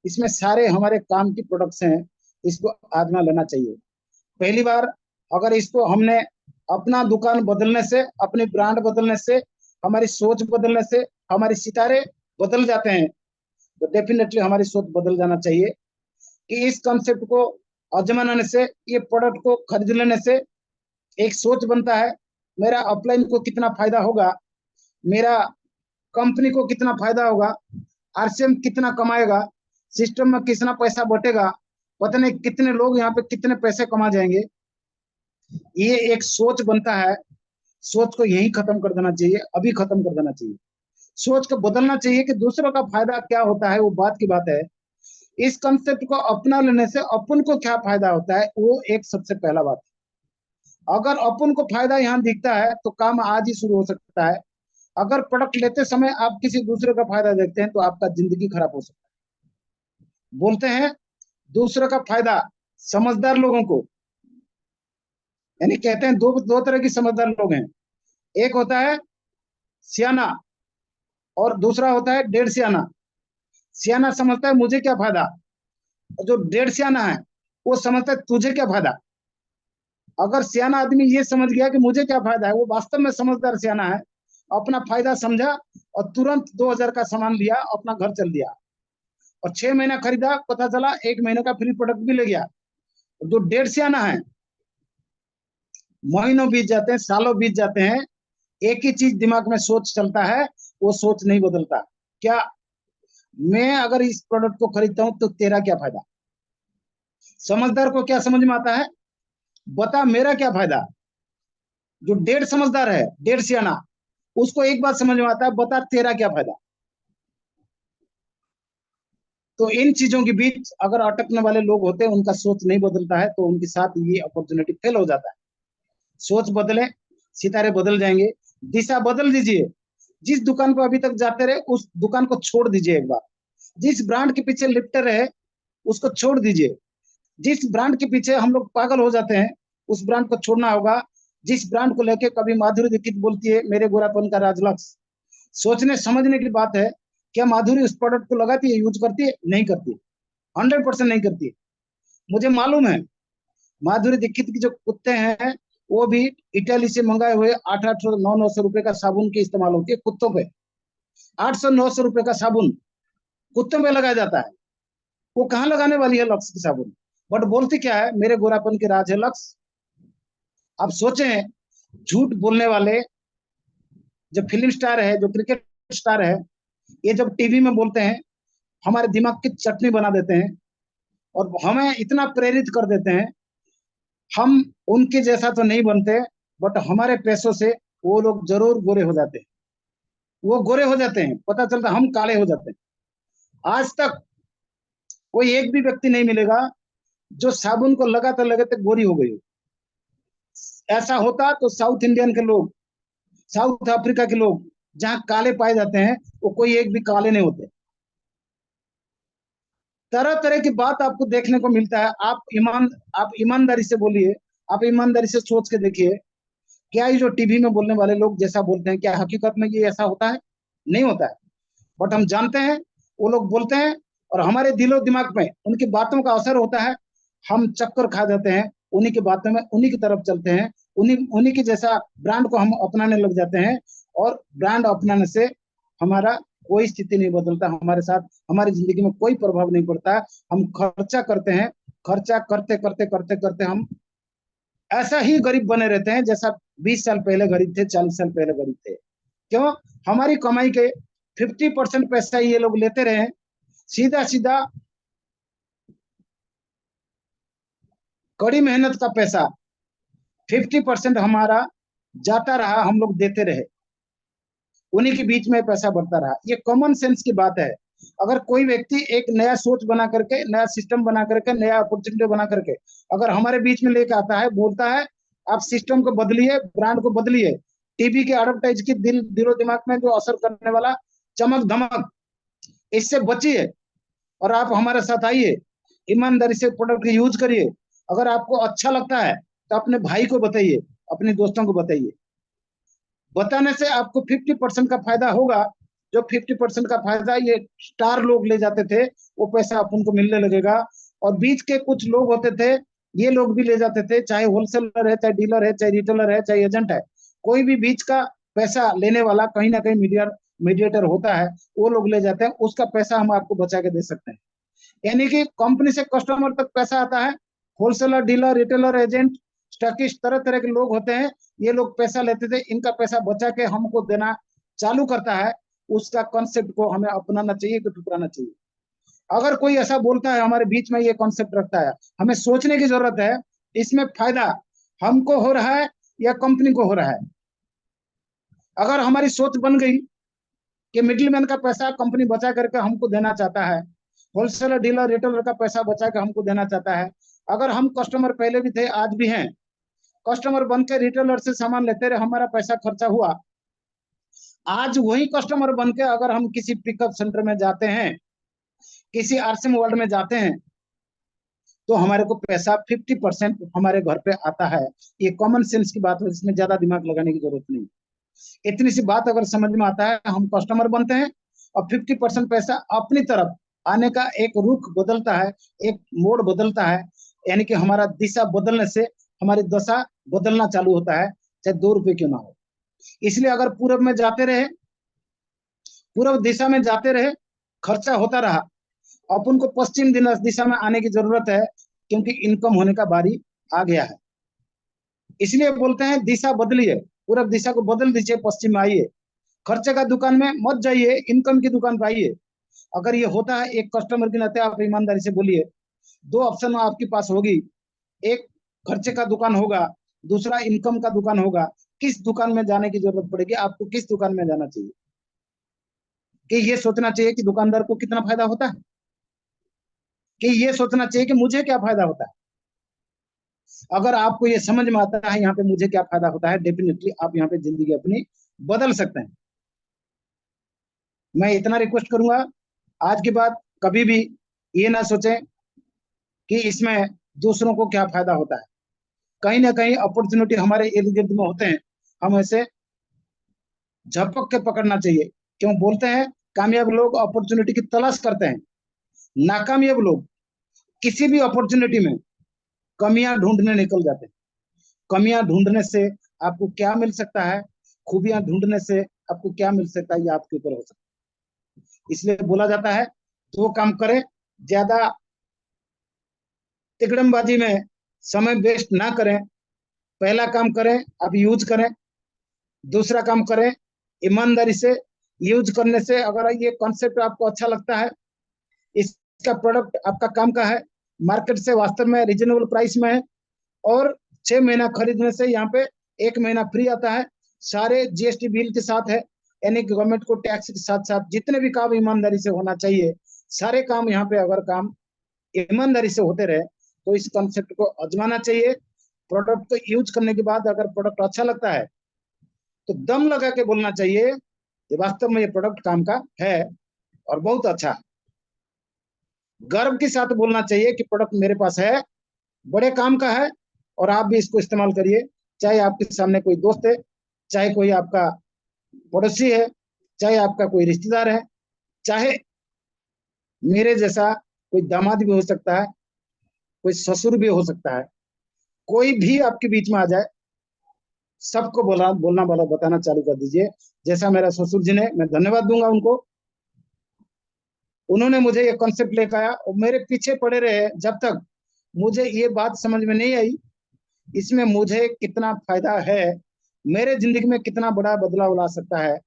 इसमें सारे हमारे काम की प्रोडक्ट्स हैं। इसको आजमा लेना चाहिए। पहली बार अगर इसको हमने अपना दुकान बदलने से, अपनी ब्रांड बदलने से, हमारी सोच बदलने से हमारे सितारे बदल जाते हैं, तो डेफिनेटली हमारी सोच बदल जाना चाहिए कि इस कंसेप्ट को आजमाने से, ये प्रोडक्ट को खरीद लेने से एक सोच बनता है, मेरा अपलाइन को कितना फायदा होगा, मेरा कंपनी को कितना फायदा होगा, आरसीएम कितना कमाएगा, सिस्टम में कितना पैसा बटेगा, पता नहीं कितने लोग यहाँ पे कितने पैसे कमा जाएंगे। ये एक सोच बनता है। सोच को यही खत्म कर देना चाहिए, अभी खत्म कर देना चाहिए। सोच को बदलना चाहिए कि दूसरों का फायदा क्या होता है, वो बात की बात है। इस कंसेप्ट को अपना लेने से अपन को क्या फायदा होता है, वो एक सबसे पहला बात है। अगर अपन को फायदा यहाँ दिखता है तो काम आज ही शुरू हो सकता है। अगर प्रोडक्ट लेते समय आप किसी दूसरे का फायदा देखते हैं तो आपका जिंदगी खराब हो सकता है। बोलते हैं दूसरे का फायदा समझदार लोगों को, यानी कहते हैं दो दो तरह की समझदार लोग हैं। एक होता है सियाना और दूसरा होता है डेढ़ सियाना। सियाना समझता है मुझे क्या फायदा, और जो डेढ़ सियाना है वो समझता है तुझे क्या फायदा। अगर सियाना आदमी ये समझ गया कि मुझे क्या फायदा है, वो वास्तव में समझदार सियाना है। अपना फायदा समझा और तुरंत 2000 का सामान लिया, अपना घर चल दिया। और 6 महीना खरीदा, पता चला 1 महीने का फ्री प्रोडक्ट भी ले गया। जो डेढ़ सियाना है, महीनों बीत जाते हैं, सालों बीत जाते हैं, एक ही चीज दिमाग में सोच चलता है, वो सोच नहीं बदलता। क्या मैं अगर इस प्रोडक्ट को खरीदता हूं तो तेरा क्या फायदा। समझदार को क्या समझ में आता है, बता मेरा क्या फायदा। जो डेढ़ समझदार है, डेढ़ सियाना, उसको एक बात समझ में आता है, बता तेरा क्या फायदा। तो इन चीजों के बीच अगर अटकने वाले लोग होते हैं, उनका सोच नहीं बदलता है, तो उनके साथ ये अपॉर्चुनिटी फेल हो जाता है। सोच बदले, सितारे बदल जाएंगे। दिशा बदल दीजिए। जिस दुकान पर अभी तक जाते रहे उस दुकान को छोड़ दीजिए एक बार। जिस ब्रांड के पीछे लिपटे रहे उसको छोड़ दीजिए। जिस ब्रांड के पीछे हम लोग पागल हो जाते हैं उस ब्रांड को छोड़ना होगा। जिस ब्रांड को लेके कभी माधुरी दीक्षित बोलती है मेरे गोरापन का राजलक्ष्य, सोचने समझने की बात है। क्या माधुरी उस प्रोडक्ट को लगाती है, यूज करती है? नहीं करती, 100% नहीं करती है। मुझे मालूम है माधुरी दीक्षित की जो कुत्ते हैं वो भी इटली से मंगाए हुए 800 900 रुपए का साबुन की इस्तेमाल होती है कुत्तों पे। 800 900 रुपए का साबुन कुत्तों पे लगाया जाता है। वो कहाँ लगाने वाली है लक्स की साबुन। बट बोलती क्या है, मेरे गोरापन के राज है लक्स। अब सोचें, झूठ बोलने वाले जो फिल्म स्टार है, जो क्रिकेट स्टार है, ये जब टीवी में बोलते हैं हमारे दिमाग की चटनी बना देते हैं और हमें इतना प्रेरित कर देते हैं। हम उनके जैसा तो नहीं बनते, बट हमारे पैसों से वो लोग जरूर गोरे हो जाते हैं। वो गोरे हो जाते हैं, पता चलता हम काले हो जाते हैं। आज तक कोई एक भी व्यक्ति नहीं मिलेगा जो साबुन को लगाते लगाते गोरी हो गई हो। ऐसा होता तो साउथ इंडियन के लोग, साउथ अफ्रीका के लोग जहाँ काले पाए जाते हैं, वो कोई एक भी काले नहीं होते। तरह तरह की बात आपको देखने को मिलता है। आप ईमानदारी से बोलिए, आप ईमानदारी से सोच के देखिए, क्या ये जो टीवी में बोलने वाले लोग जैसा बोलते हैं, क्या हकीकत में ये ऐसा होता है? नहीं होता है। बट हम जानते हैं, वो लोग बोलते हैं और हमारे दिलो दिमाग में उनकी बातों का असर होता है। हम चक्कर खा जाते हैं उन्हीं की बातों में, उन्हीं की तरफ चलते हैं, उन्हीं उन्हीं की जैसा ब्रांड को हम अपनाने लग जाते हैं। और ब्रांड अपनाने से हमारा कोई स्थिति नहीं बदलता, हमारे साथ हमारी जिंदगी में कोई प्रभाव नहीं पड़ता। हम खर्चा करते हैं, खर्चा करते करते करते करते हम ऐसा ही गरीब बने रहते हैं जैसा 20 साल पहले गरीब थे, 40 साल पहले गरीब थे। क्यों? हमारी कमाई के 50% पैसा ये लोग लेते रहे, सीधा सीधा कड़ी मेहनत का पैसा 50% हमारा जाता रहा, हम लोग देते रहे। उन्हीं के बीच में पैसा बढ़ता रहा। ये कॉमन सेंस की बात है। अगर कोई व्यक्ति एक नया सोच बना करके, नया सिस्टम बना करके, नया अपॉर्चुनिटी बना करके अगर हमारे बीच में लेके आता है, बोलता है आप सिस्टम को बदलिए, ब्रांड को बदलिए, टीवी के एडवर्टाइज की दिलो दिमाग में जो असर करने वाला चमक धमक, इससे बचिए और आप हमारे साथ आइए, ईमानदारी से प्रोडक्ट यूज करिए। अगर आपको अच्छा लगता है तो अपने भाई को बताइए, अपने दोस्तों को बताइए। बताने से आपको 50% का फायदा होगा। जो 50% का फायदा ये स्टार लोग ले जाते थे, वो पैसा अपन को मिलने लगेगा। और बीच के कुछ लोग होते थे, ये लोग भी ले जाते थे, चाहे होलसेलर है, चाहे डीलर है, चाहे रिटेलर है, चाहे एजेंट है, कोई भी बीच का पैसा लेने वाला कहीं ना कहीं मीडिएटर होता है, वो लोग ले जाते हैं। उसका पैसा हम आपको बचा के दे सकते हैं। यानी कि कंपनी से कस्टमर तक पैसा आता है। Wholesaler, dealer, retailer, agent, stockist, तरह तरह के लोग होते हैं। ये लोग पैसा लेते थे, इनका पैसा बचा के हमको देना चालू करता है। उसका कॉन्सेप्ट को हमें अपनाना चाहिए कि ठुकराना चाहिए। अगर कोई ऐसा बोलता है, हमारे बीच में ये कॉन्सेप्ट रखता है, हमें सोचने की जरूरत है, इसमें फायदा हमको हो रहा है या कंपनी को हो रहा है। अगर हमारी सोच बन गई कि मिडिलमैन का पैसा कंपनी बचा करके हमको देना चाहता है, होलसेलर, डीलर, रिटेलर का पैसा बचा के हमको देना चाहता है। अगर हम कस्टमर पहले भी थे, आज भी हैं, कस्टमर बन के रिटेलर से सामान लेते रहे, हमारा पैसा खर्चा हुआ। आज वही कस्टमर बन के अगर हम किसी पिकअप सेंटर में जाते हैं, किसी आरसीएम वर्ल्ड में जाते हैं, तो हमारे को पैसा 50% हमारे घर पे आता है। ये कॉमन सेंस की बात है, इसमें ज्यादा दिमाग लगाने की जरूरत नहीं। इतनी सी बात अगर समझ में आता है, हम कस्टमर बनते हैं और 50% पैसा अपनी तरफ आने का एक रुख बदलता है, एक मोड़ बदलता है। यानी कि हमारा दिशा बदलने से हमारी दशा बदलना चालू होता है, चाहे 2 रुपए क्यों ना हो। इसलिए अगर पूरब में जाते रहे, पूर्व दिशा में जाते रहे, खर्चा होता रहा, अपन को पश्चिम दिशा में आने की जरूरत है, क्योंकि इनकम होने का बारी आ गया है। इसलिए बोलते हैं दिशा बदलिए, पूरब दिशा को बदल दीजिए, पश्चिम में आइए। खर्चे का दुकान में मत जाइए, इनकम की दुकान पर आइए। अगर ये होता है, एक कस्टमर के नाते आप ईमानदारी से बोलिए, 2 ऑप्शन आपके पास होगी, एक खर्चे का दुकान होगा, दूसरा इनकम का दुकान होगा। किस दुकान में जाने की जरूरत पड़ेगी आपको, किस दुकान में जाना चाहिए? कि ये सोचना चाहिए कि दुकानदार को कितना फायदा होता है, कि ये सोचना चाहिए कि मुझे क्या फायदा होता है। अगर आपको ये समझ में आता है यहाँ पे मुझे क्या फायदा होता है, डेफिनेटली आप यहाँ पे जिंदगी अपनी बदल सकते हैं। मैं इतना रिक्वेस्ट करूंगा, आज के बाद कभी भी ये ना सोचें कि इसमें दूसरों को क्या फायदा होता है। कहीं ना कहीं अपॉर्चुनिटी हमारे इर्द गिर्द में होते हैं, हम ऐसे झपक के पकड़ना चाहिए। क्यों बोलते हैं, कामयाब लोग अपॉर्चुनिटी की तलाश करते हैं, नाकामयाब लोग किसी भी अपॉर्चुनिटी में कमियां ढूंढने निकल जाते हैं। कमियां ढूंढने से आपको क्या मिल सकता है, खूबियां ढूंढने से आपको क्या मिल सकता है, ये आपके ऊपर हो सकता है। इसलिए बोला जाता है, 2 काम करें, ज्यादा तिकड़मबाजी में समय वेस्ट ना करें। पहला काम करें, आप यूज करें। दूसरा काम करें ईमानदारी से। यूज करने से अगर ये कॉन्सेप्ट आपको अच्छा लगता है, इसका प्रोडक्ट आपका काम का है, मार्केट से वास्तव में रीजनेबल प्राइस में है, और 6 महीना खरीदने से यहाँ पे 1 महीना फ्री आता है, सारे जीएसटी बिल के साथ है। यानी गवर्नमेंट को टैक्स के साथ साथ जितने भी काम ईमानदारी से होना चाहिए, सारे काम यहाँ पे अगर काम ईमानदारी से होते रहे, तो इस कॉन्सेप्ट को आजमाना चाहिए। प्रोडक्ट को यूज करने के बाद अगर प्रोडक्ट अच्छा लगता है, तो दम लगा के बोलना चाहिए कि वास्तव में ये प्रोडक्ट काम का है और बहुत अच्छा है। गर्व के साथ बोलना चाहिए कि प्रोडक्ट मेरे पास है, बड़े काम का है, और आप भी इसको इस्तेमाल करिए। चाहे आपके सामने कोई दोस्त है, चाहे कोई आपका पड़ोसी है, चाहे आपका कोई रिश्तेदार है, चाहे मेरे जैसा कोई दामाद भी हो सकता है, कोई ससुर भी हो सकता है, कोई भी आपके बीच में आ जाए, सबको बोलना वाला बताना चालू कर दीजिए। जैसा मेरा ससुर जी ने, मैं धन्यवाद दूंगा उनको, उन्होंने मुझे ये कॉन्सेप्ट लेकर आया और मेरे पीछे पड़े रहे जब तक मुझे ये बात समझ में नहीं आई, इसमें मुझे कितना फायदा है, मेरे जिंदगी में कितना बड़ा बदलाव ला सकता है।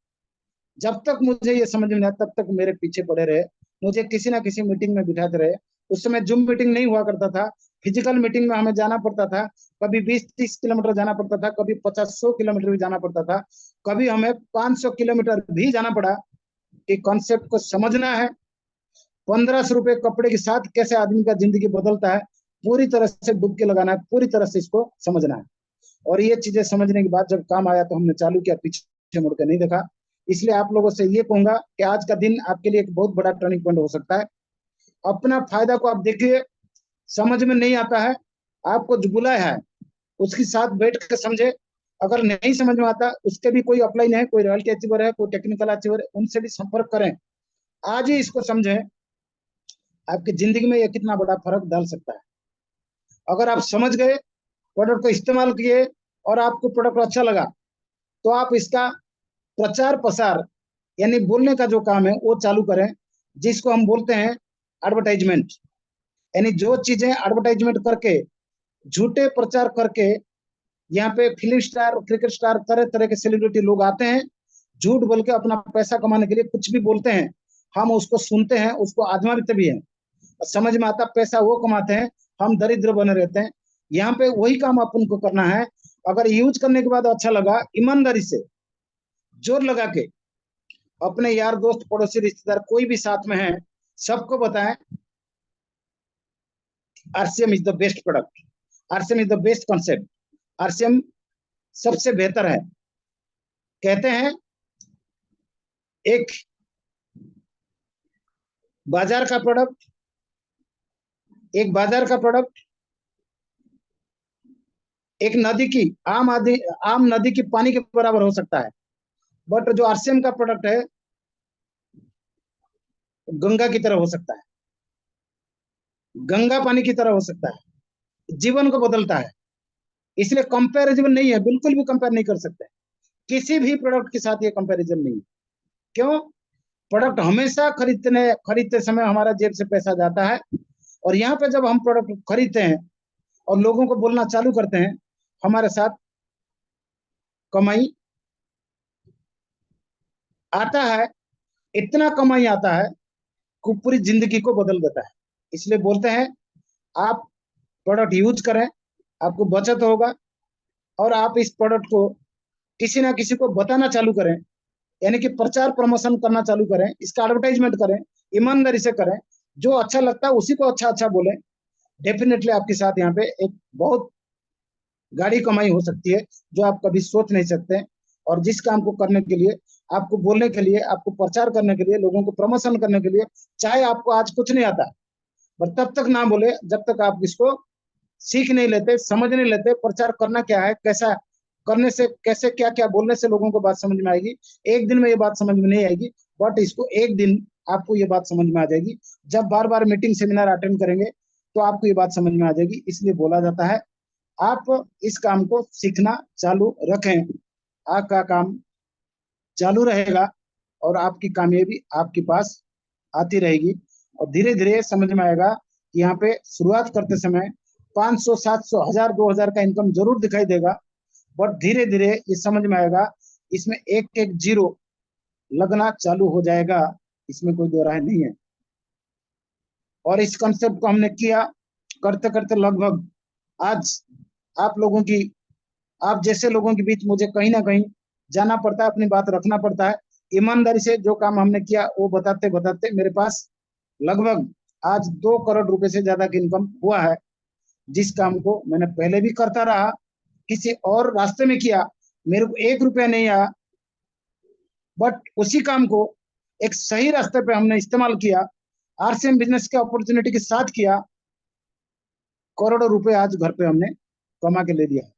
जब तक मुझे ये समझ में नहीं आया, तब तक मेरे पीछे पड़े रहे, मुझे किसी ना किसी मीटिंग में बिठाते रहे। उस समय जूम मीटिंग नहीं हुआ करता था, फिजिकल मीटिंग में हमें जाना पड़ता था, कभी 20-30 किलोमीटर जाना पड़ता था, कभी 50-100 किलोमीटर भी जाना पड़ता था, कभी हमें 500 किलोमीटर भी जाना पड़ा कि कॉन्सेप्ट को समझना है। 1500 रुपए कपड़े के साथ कैसे आदमी का जिंदगी बदलता है, पूरी तरह से डुबकी लगाना है, पूरी तरह से इसको समझना है। और ये चीजें समझने के बाद जब काम आया तो हमने चालू किया, पीछे मुड़ के नहीं देखा। इसलिए आप लोगों से ये कहूंगा कि आज का दिन आपके लिए एक बहुत बड़ा टर्निंग पॉइंट हो सकता है। अपना फायदा को आप देखिए, समझ में नहीं आता है, आपको जो बुलाया है उसके साथ बैठ के समझे। अगर नहीं समझ में आता, उसके भी कोई अप्लाई नहीं है, कोई रॉयल्टी अचीवर है, कोई टेक्निकल अचीवर है, उनसे भी संपर्क करें। आज ही इसको समझें, आपकी जिंदगी में ये कितना बड़ा फर्क डाल सकता है। अगर आप समझ गए, प्रोडक्ट को इस्तेमाल किए और आपको प्रोडक्ट अच्छा लगा, तो आप इसका प्रचार प्रसार यानी बोलने का जो काम है वो चालू करें, जिसको हम बोलते हैं एडवर्टाइजमेंट। यानी जो चीजें एडवर्टाइजमेंट करके, झूठे प्रचार करके, यहाँ पे फिल्म स्टार, क्रिकेट स्टार, तरह तरह के सेलिब्रिटी लोग आते हैं, झूठ बोल के अपना पैसा कमाने के लिए कुछ भी बोलते हैं। हम उसको सुनते हैं, उसको आजमाते भी हैं, समझ में आता, पैसा वो कमाते हैं, हम दरिद्र बने रहते हैं। यहाँ पे वही काम अपन को करना है। अगर यूज करने के बाद अच्छा लगा, ईमानदारी से जोर लगा के अपने यार दोस्त पड़ोसी रिश्तेदार कोई भी साथ में है, सबको बताएं RCM is the best product, RCM is the best concept, RCM सबसे बेहतर है। कहते हैं एक बाजार का प्रोडक्ट, एक बाजार का प्रोडक्ट एक नदी की, आम नदी की पानी के बराबर हो सकता है, बट जो आरसीएम का प्रोडक्ट है गंगा की तरह हो सकता है, गंगा पानी की तरह हो सकता है, जीवन को बदलता है। इसलिए कंपैरिजन नहीं है, बिल्कुल भी कंपेयर नहीं कर सकते, किसी भी प्रोडक्ट के साथ ये कंपैरिजन नहीं है। क्यों? प्रोडक्ट हमेशा खरीदते समय हमारा जेब से पैसा जाता है, और यहाँ पे जब हम प्रोडक्ट खरीदते हैं और लोगों को बोलना चालू करते हैं, हमारे साथ कमाई आता है, इतना कमाई आता है कि पूरी जिंदगी को बदल देता है। इसलिए बोलते हैं आप प्रोडक्ट यूज करें, आपको बचत होगा, और आप इस प्रोडक्ट को किसी ना किसी को बताना चालू करें, यानी कि प्रचार प्रमोशन करना चालू करें, इसका एडवर्टाइजमेंट करें, ईमानदारी से करें, जो अच्छा लगता है उसी को अच्छा अच्छा बोलें। डेफिनेटली आपके साथ यहाँ पे एक बहुत गाड़ी कमाई हो सकती है, जो आप कभी सोच नहीं सकते। और जिस काम को करने के लिए, आपको बोलने के लिए, आपको प्रचार करने के लिए, लोगों को प्रमोशन करने के लिए, चाहे आपको आज कुछ नहीं आता, पर तब तक ना बोले जब तक आप इसको सीख नहीं लेते, समझ नहीं लेते, प्रचार करना क्या है, कैसा करने से, कैसे क्या क्या बोलने से लोगों को बात समझ में आएगी। एक दिन में ये बात समझ में नहीं आएगी, बट इसको एक दिन आपको ये बात समझ में आ जाएगी। जब बार बार मीटिंग सेमिनार अटेंड करेंगे तो आपको ये बात समझ में आ जाएगी। इसलिए बोला जाता है आप इस काम को सीखना चालू रखें, आपका काम चालू रहेगा और आपकी कामयाबी आपके पास आती रहेगी। और धीरे धीरे समझ में आएगा कि यहाँ पे शुरुआत करते समय 500, 700, 1000, 2000 का इनकम जरूर दिखाई देगा, बट धीरे धीरे ये समझ में आएगा इसमें एक एक जीरो लगना चालू हो जाएगा, इसमें कोई दो राय नहीं है। और इस कंसेप्ट को हमने किया, करते करते लगभग आज आप लोगों की, आप जैसे लोगों के बीच मुझे कहीं ना कहीं जाना पड़ता है, अपनी बात रखना पड़ता है। ईमानदारी से जो काम हमने किया वो बताते बताते मेरे पास लगभग आज 2 करोड़ रुपए से ज्यादा की इनकम हुआ है। जिस काम को मैंने पहले भी करता रहा, किसी और रास्ते में किया, मेरे को 1 रुपया नहीं आया, बट उसी काम को एक सही रास्ते पे हमने इस्तेमाल किया, आरसीएम बिजनेस के अपॉर्चुनिटी के साथ किया, करोड़ों रुपए आज घर पे हमने कमा के ले दिया।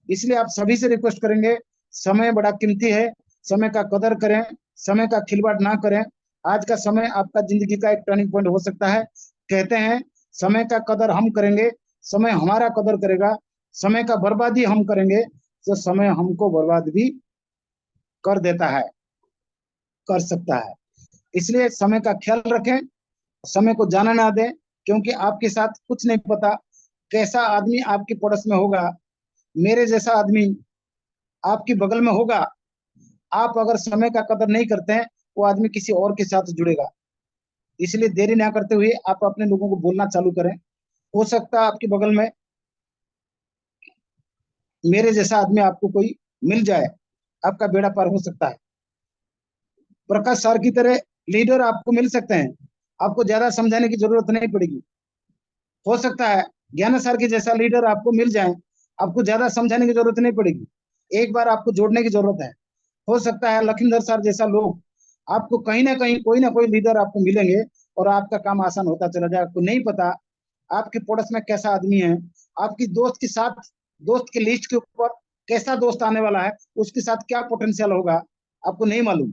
इसलिए आप सभी से रिक्वेस्ट करेंगे, समय बड़ा कीमती है, समय का कदर करें, समय का खिलवाड़ ना करें। आज का समय आपका जिंदगी का एक टर्निंग पॉइंट हो सकता है। कहते हैं समय का कदर हम करेंगे, समय हमारा कदर करेगा, समय का बर्बादी हम करेंगे तो समय हमको बर्बाद भी कर देता है, कर सकता है। इसलिए समय का ख्याल रखें, समय को जाना ना दें, क्योंकि आपके साथ कुछ नहीं पता कैसा आदमी आपके पड़ोस में होगा, मेरे जैसा आदमी आपके बगल में होगा। आप अगर समय का कदर नहीं करते हैं, वो आदमी किसी और के साथ जुड़ेगा। इसलिए देरी ना करते हुए आप अपने लोगों को बोलना चालू करें, हो सकता है आपके बगल में मेरे जैसा आदमी आपको कोई मिल जाए, आपका बेड़ा पार हो सकता है। प्रकाश सर की तरह लीडर आपको मिल सकते हैं, आपको ज्यादा समझाने की जरूरत नहीं पड़ेगी। हो सकता है ज्ञान सर के जैसा लीडर आपको मिल जाए, आपको ज्यादा समझाने की जरूरत नहीं पड़ेगी, एक बार आपको जोड़ने की जरूरत है। हो सकता है लखींदर सर जैसा लोग, आपको कहीं ना कोई लीडर आपको मिलेंगे और आपका काम आसान होता चला जाएगा। आपको नहीं पता आपके पड़ोस में कैसा आदमी है, आपकी दोस्त के साथ, दोस्त की लिस्ट के ऊपर कैसा दोस्त आने वाला है, उसके साथ क्या पोटेंशियल होगा, आपको नहीं मालूम।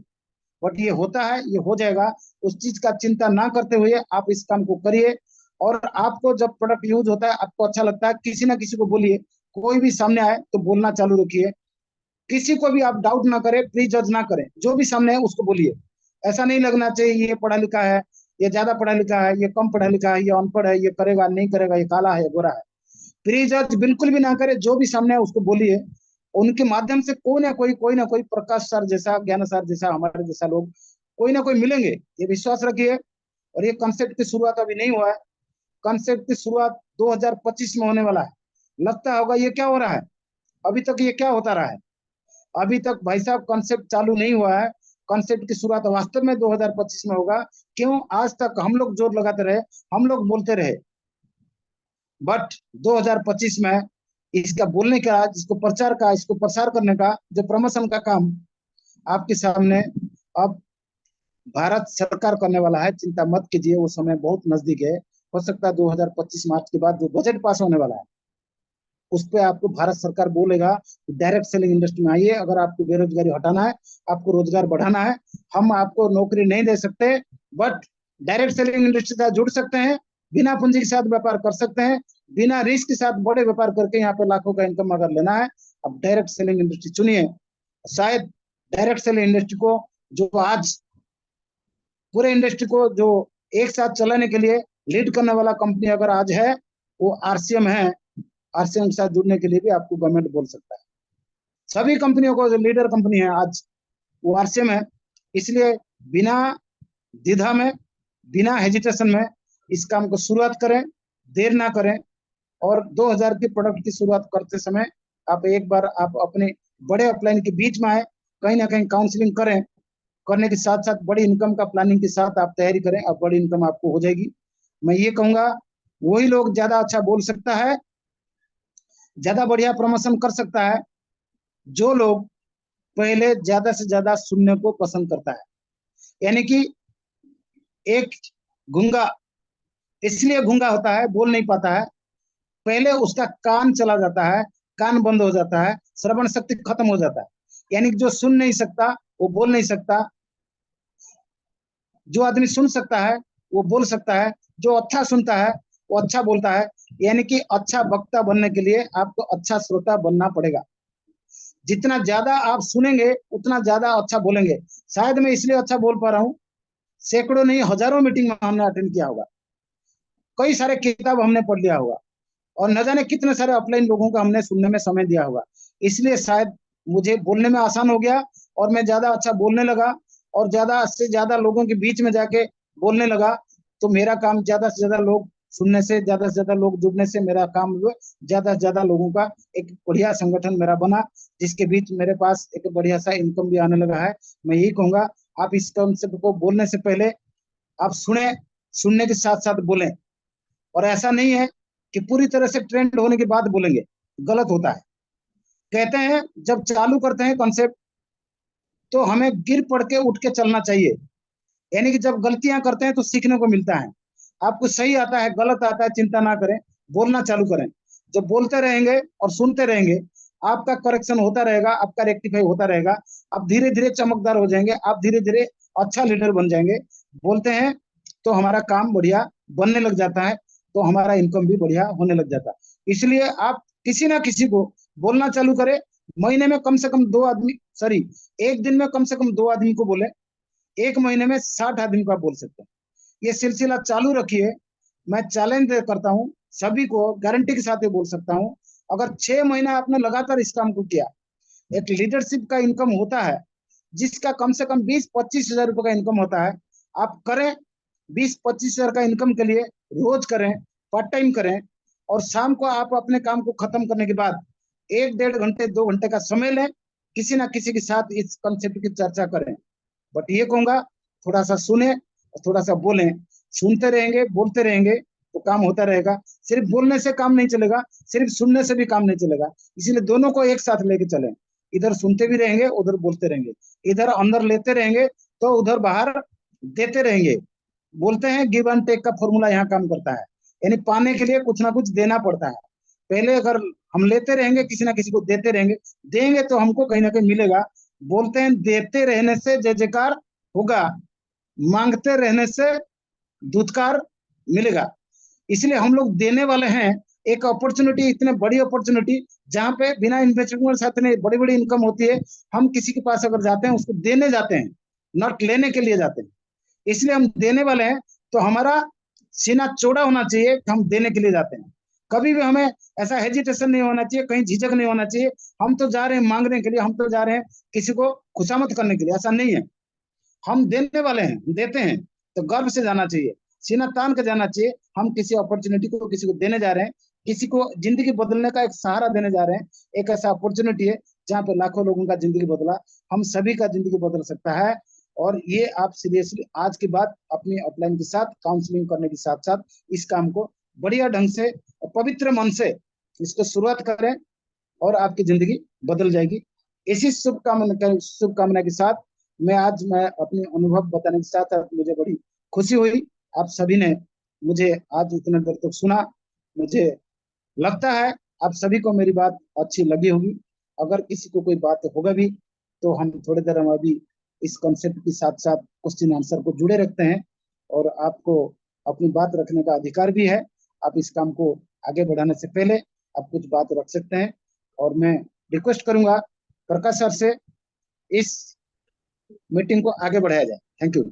बट ये होता है, ये हो जाएगा। उस चीज का चिंता ना करते हुए आप इस काम को करिए। और आपको जब प्रोडक्ट यूज होता है, आपको अच्छा लगता है, किसी ना किसी को बोलिए। कोई भी सामने आए तो बोलना चालू रखिए। किसी को भी आप डाउट ना करें, प्री जज ना करें, जो भी सामने है उसको बोलिए। ऐसा नहीं लगना चाहिए ये पढ़ा लिखा है, ये ज्यादा पढ़ा लिखा है, ये कम पढ़ा लिखा है, ये अनपढ़ है, ये करेगा नहीं करेगा, ये काला है, ये गोरा है। प्री जज बिल्कुल भी ना करे, जो भी सामने है उसको बोलिए। उनके माध्यम से कोई ना कोई प्रकाश सर जैसा, ज्ञान सर जैसा, हमारे जैसा लोग कोई ना कोई मिलेंगे, ये विश्वास रखिए। और ये कॉन्सेप्ट की शुरुआत अभी नहीं हुआ है, कॉन्सेप्ट की शुरुआत 2025 में होने वाला है। लगता होगा ये क्या हो रहा है, अभी तक ये क्या होता रहा है। अभी तक भाई साहब कॉन्सेप्ट चालू नहीं हुआ है, कॉन्सेप्ट की शुरुआत वास्तव में 2025 में होगा। क्यों आज तक हम लोग जोर लगाते रहे, हम लोग बोलते रहे, बट 2025 में इसका बोलने का, इसको प्रचार का, इसको प्रसार करने का, जो प्रमोशन का काम आपके सामने अब भारत सरकार करने वाला है। चिंता मत कीजिए, वो समय बहुत नजदीक है। हो सकता है 2025 मार्च के बाद जो बजट पास होने वाला है उस पर आपको भारत सरकार बोलेगा कि डायरेक्ट सेलिंग इंडस्ट्री में आइए। अगर आपको बेरोजगारी हटाना है, आपको रोजगार बढ़ाना है, हम आपको नौकरी नहीं दे सकते, बट डायरेक्ट सेलिंग इंडस्ट्री से जुड़ सकते हैं, बिना पूंजी के साथ व्यापार कर सकते हैं, बिना रिस्क के साथ बड़े व्यापार करके यहाँ पे लाखों का इनकम अगर लेना है, अब डायरेक्ट सेलिंग इंडस्ट्री चुनिए। शायद डायरेक्ट सेलिंग इंडस्ट्री को, जो आज पूरे इंडस्ट्री को जो एक साथ चलाने के लिए लीड करने वाला कंपनी अगर आज है, वो आरसीएम है। आरसीएम के साथ जुड़ने के लिए भी आपको गवर्नमेंट बोल सकता है। सभी कंपनियों को जो लीडर कंपनी है आज, वो आरसीएम है। इसलिए बिना द्विधा में, बिना हेजिटेशन में इस काम को शुरुआत करें, देर ना करें। और 2000 के प्रोडक्ट की शुरुआत करते समय आप एक बार आप अपने बड़े अपलाइन के बीच में आए, कहीं ना कहीं काउंसलिंग करें, करने के साथ साथ बड़ी इनकम का प्लानिंग के साथ आप तैयारी करें, अब बड़ी इनकम आपको हो जाएगी। मैं ये कहूंगा, वही लोग ज्यादा अच्छा बोल सकता है, ज्यादा बढ़िया प्रमोशन कर सकता है, जो लोग पहले ज्यादा से ज्यादा सुनने को पसंद करता है। यानी कि एक गूंगा इसलिए गूंगा होता है, बोल नहीं पाता है, पहले उसका कान चला जाता है, कान बंद हो जाता है, श्रवण शक्ति खत्म हो जाता है। यानी कि जो सुन नहीं सकता वो बोल नहीं सकता, जो आदमी सुन सकता है वो बोल सकता है, जो अच्छा सुनता है वो अच्छा बोलता है। यानी कि अच्छा वक्ता बनने के लिए आपको अच्छा श्रोता बनना पड़ेगा। जितना ज्यादा आप सुनेंगे उतना ज्यादा अच्छा बोलेंगे। शायद मैं इसलिए अच्छा बोल पा रहा हूँ, सैकड़ों नहीं हजारों मीटिंग में हमने अटेंड किया होगा, कई सारे किताब हमने पढ़ लिया होगा, और न जाने कितने सारे ऑफलाइन लोगों का हमने सुनने में समय दिया होगा। इसलिए शायद मुझे बोलने में आसान हो गया और मैं ज्यादा अच्छा बोलने लगा, और ज्यादा से ज्यादा लोगों के बीच में जाके बोलने लगा। तो मेरा काम ज्यादा से ज्यादा लोग सुनने से, ज्यादा से ज्यादा लोग जुड़ने से मेरा काम हुआ, ज्यादा से ज्यादा लोगों का एक बढ़िया संगठन मेरा बना, जिसके बीच मेरे पास एक बढ़िया सा इनकम भी आने लगा है। मैं यही कहूंगा, आप इस कॉन्सेप्ट को बोलने से पहले आप सुने, सुनने के साथ साथ बोलें। और ऐसा नहीं है कि पूरी तरह से ट्रेंड होने के बाद बोलेंगे, गलत होता है। कहते हैं जब चालू करते हैं कॉन्सेप्ट तो हमें गिर पड़ के उठ के चलना चाहिए। यानी कि जब गलतियां करते हैं तो सीखने को मिलता है। आपको सही आता है, गलत आता है, चिंता ना करें, बोलना चालू करें। जब बोलते रहेंगे और सुनते रहेंगे, आपका करेक्शन होता रहेगा, आपका रेक्टिफाई होता रहेगा। आप धीरे धीरे चमकदार हो जाएंगे, आप धीरे धीरे अच्छा लीडर बन जाएंगे। बोलते हैं तो हमारा काम बढ़िया बनने लग जाता है, तो हमारा इनकम भी बढ़िया होने लग जाता है। इसलिए आप किसी ना किसी को बोलना चालू करें। महीने में कम से कम 2 आदमी, सॉरी, एक दिन में कम से कम 2 आदमी को बोले, एक महीने में 60 आदमी को आप बोल सकते हैं। ये सिलसिला चालू रखिए। मैं चैलेंज करता हूँ सभी को, गारंटी के साथ ये बोल सकता हूँ, अगर 6 महीना आपने लगातार इस काम को किया, एक लीडरशिप का इनकम होता है जिसका कम से कम 20-25 हजार रुपए का इनकम होता है। आप करें, 20-25 हजार का इनकम के लिए रोज करें, पार्ट टाइम करें, और शाम को आप अपने काम को खत्म करने के बाद 1 डेढ़ घंटे 2 घंटे का समय लें, किसी ना किसी के साथ इस कंसेप्ट की चर्चा करें। बट ये कहूंगा, थोड़ा सा सुने और थोड़ा सा बोलें। सुनते रहेंगे, बोलते रहेंगे तो काम होता रहेगा। सिर्फ बोलने से काम नहीं चलेगा, सिर्फ सुनने से भी काम नहीं चलेगा। इसीलिए दोनों को एक साथ लेके चलें। इधर सुनते भी रहेंगे, उधर बोलते रहेंगे। इधर अंदर लेते रहेंगे तो उधर बाहर देते रहेंगे। बोलते हैं गिव एंड टेक का फॉर्मूला यहाँ काम करता है, यानी पाने के लिए कुछ ना कुछ देना पड़ता है। पहले अगर हम लेते रहेंगे, किसी ना किसी को देते रहेंगे, देंगे तो हमको कहीं ना कहीं मिलेगा। बोलते हैं देते रहने से जय जयकार होगा, मांगते रहने से दुत्कार मिलेगा। इसलिए हम लोग देने वाले हैं। एक अपॉर्चुनिटी, इतने बड़ी अपॉर्चुनिटी, जहां पे बिना इन्वेस्टमेंट के साथ में बड़ी बड़ी इनकम होती है। हम किसी के पास अगर जाते हैं, उसको देने जाते हैं, नॉट लेने के लिए जाते हैं। इसलिए हम देने वाले हैं, तो हमारा सीना चौड़ा होना चाहिए कि हम देने के लिए जाते हैं। कभी भी हमें ऐसा हेजिटेशन नहीं होना चाहिए, कहीं झिझक नहीं होना चाहिए। हम तो जा रहे हैं मांगने के लिए, हम तो जा रहे हैं किसी को खुशामद करने के लिए, ऐसा नहीं है। हम देने वाले हैं, देते हैं, तो गर्व से जाना चाहिए, सीना तान के जाना चाहिए। हम किसी अपॉर्चुनिटी को किसी को देने जा रहे हैं, किसी को जिंदगी बदलने का एक सहारा देने जा रहे हैं। एक ऐसा अपॉर्चुनिटी है जहाँ पे लाखों लोगों का जिंदगी बदला, हम सभी का जिंदगी बदल सकता है। और ये आप सीरियसली आज के बाद अपनी अपलाइन के साथ काउंसलिंग करने के साथ साथ इस काम को बढ़िया ढंग से और पवित्र मन से इसको शुरुआत करें, और आपकी जिंदगी बदल जाएगी। इसी शुभकामना के साथ मैं अपने अनुभव बताने के साथ साथ मुझे बड़ी खुशी हुई, आप सभी ने मुझे आज इतने देर तक सुना। मुझे लगता है आप सभी को मेरी बात अच्छी लगी होगी। अगर किसी को कोई बात होगा भी, तो हम थोड़ी देर हम अभी इस कॉन्सेप्ट के साथ साथ क्वेश्चन आंसर को जुड़े रखते हैं। और आपको अपनी बात रखने का अधिकार भी है। आप इस काम को आगे बढ़ाने से पहले आप कुछ बात रख सकते हैं। और मैं रिक्वेस्ट करूंगा प्रकाश सर से, इस मीटिंग को आगे बढ़ाया जाए। Thank you.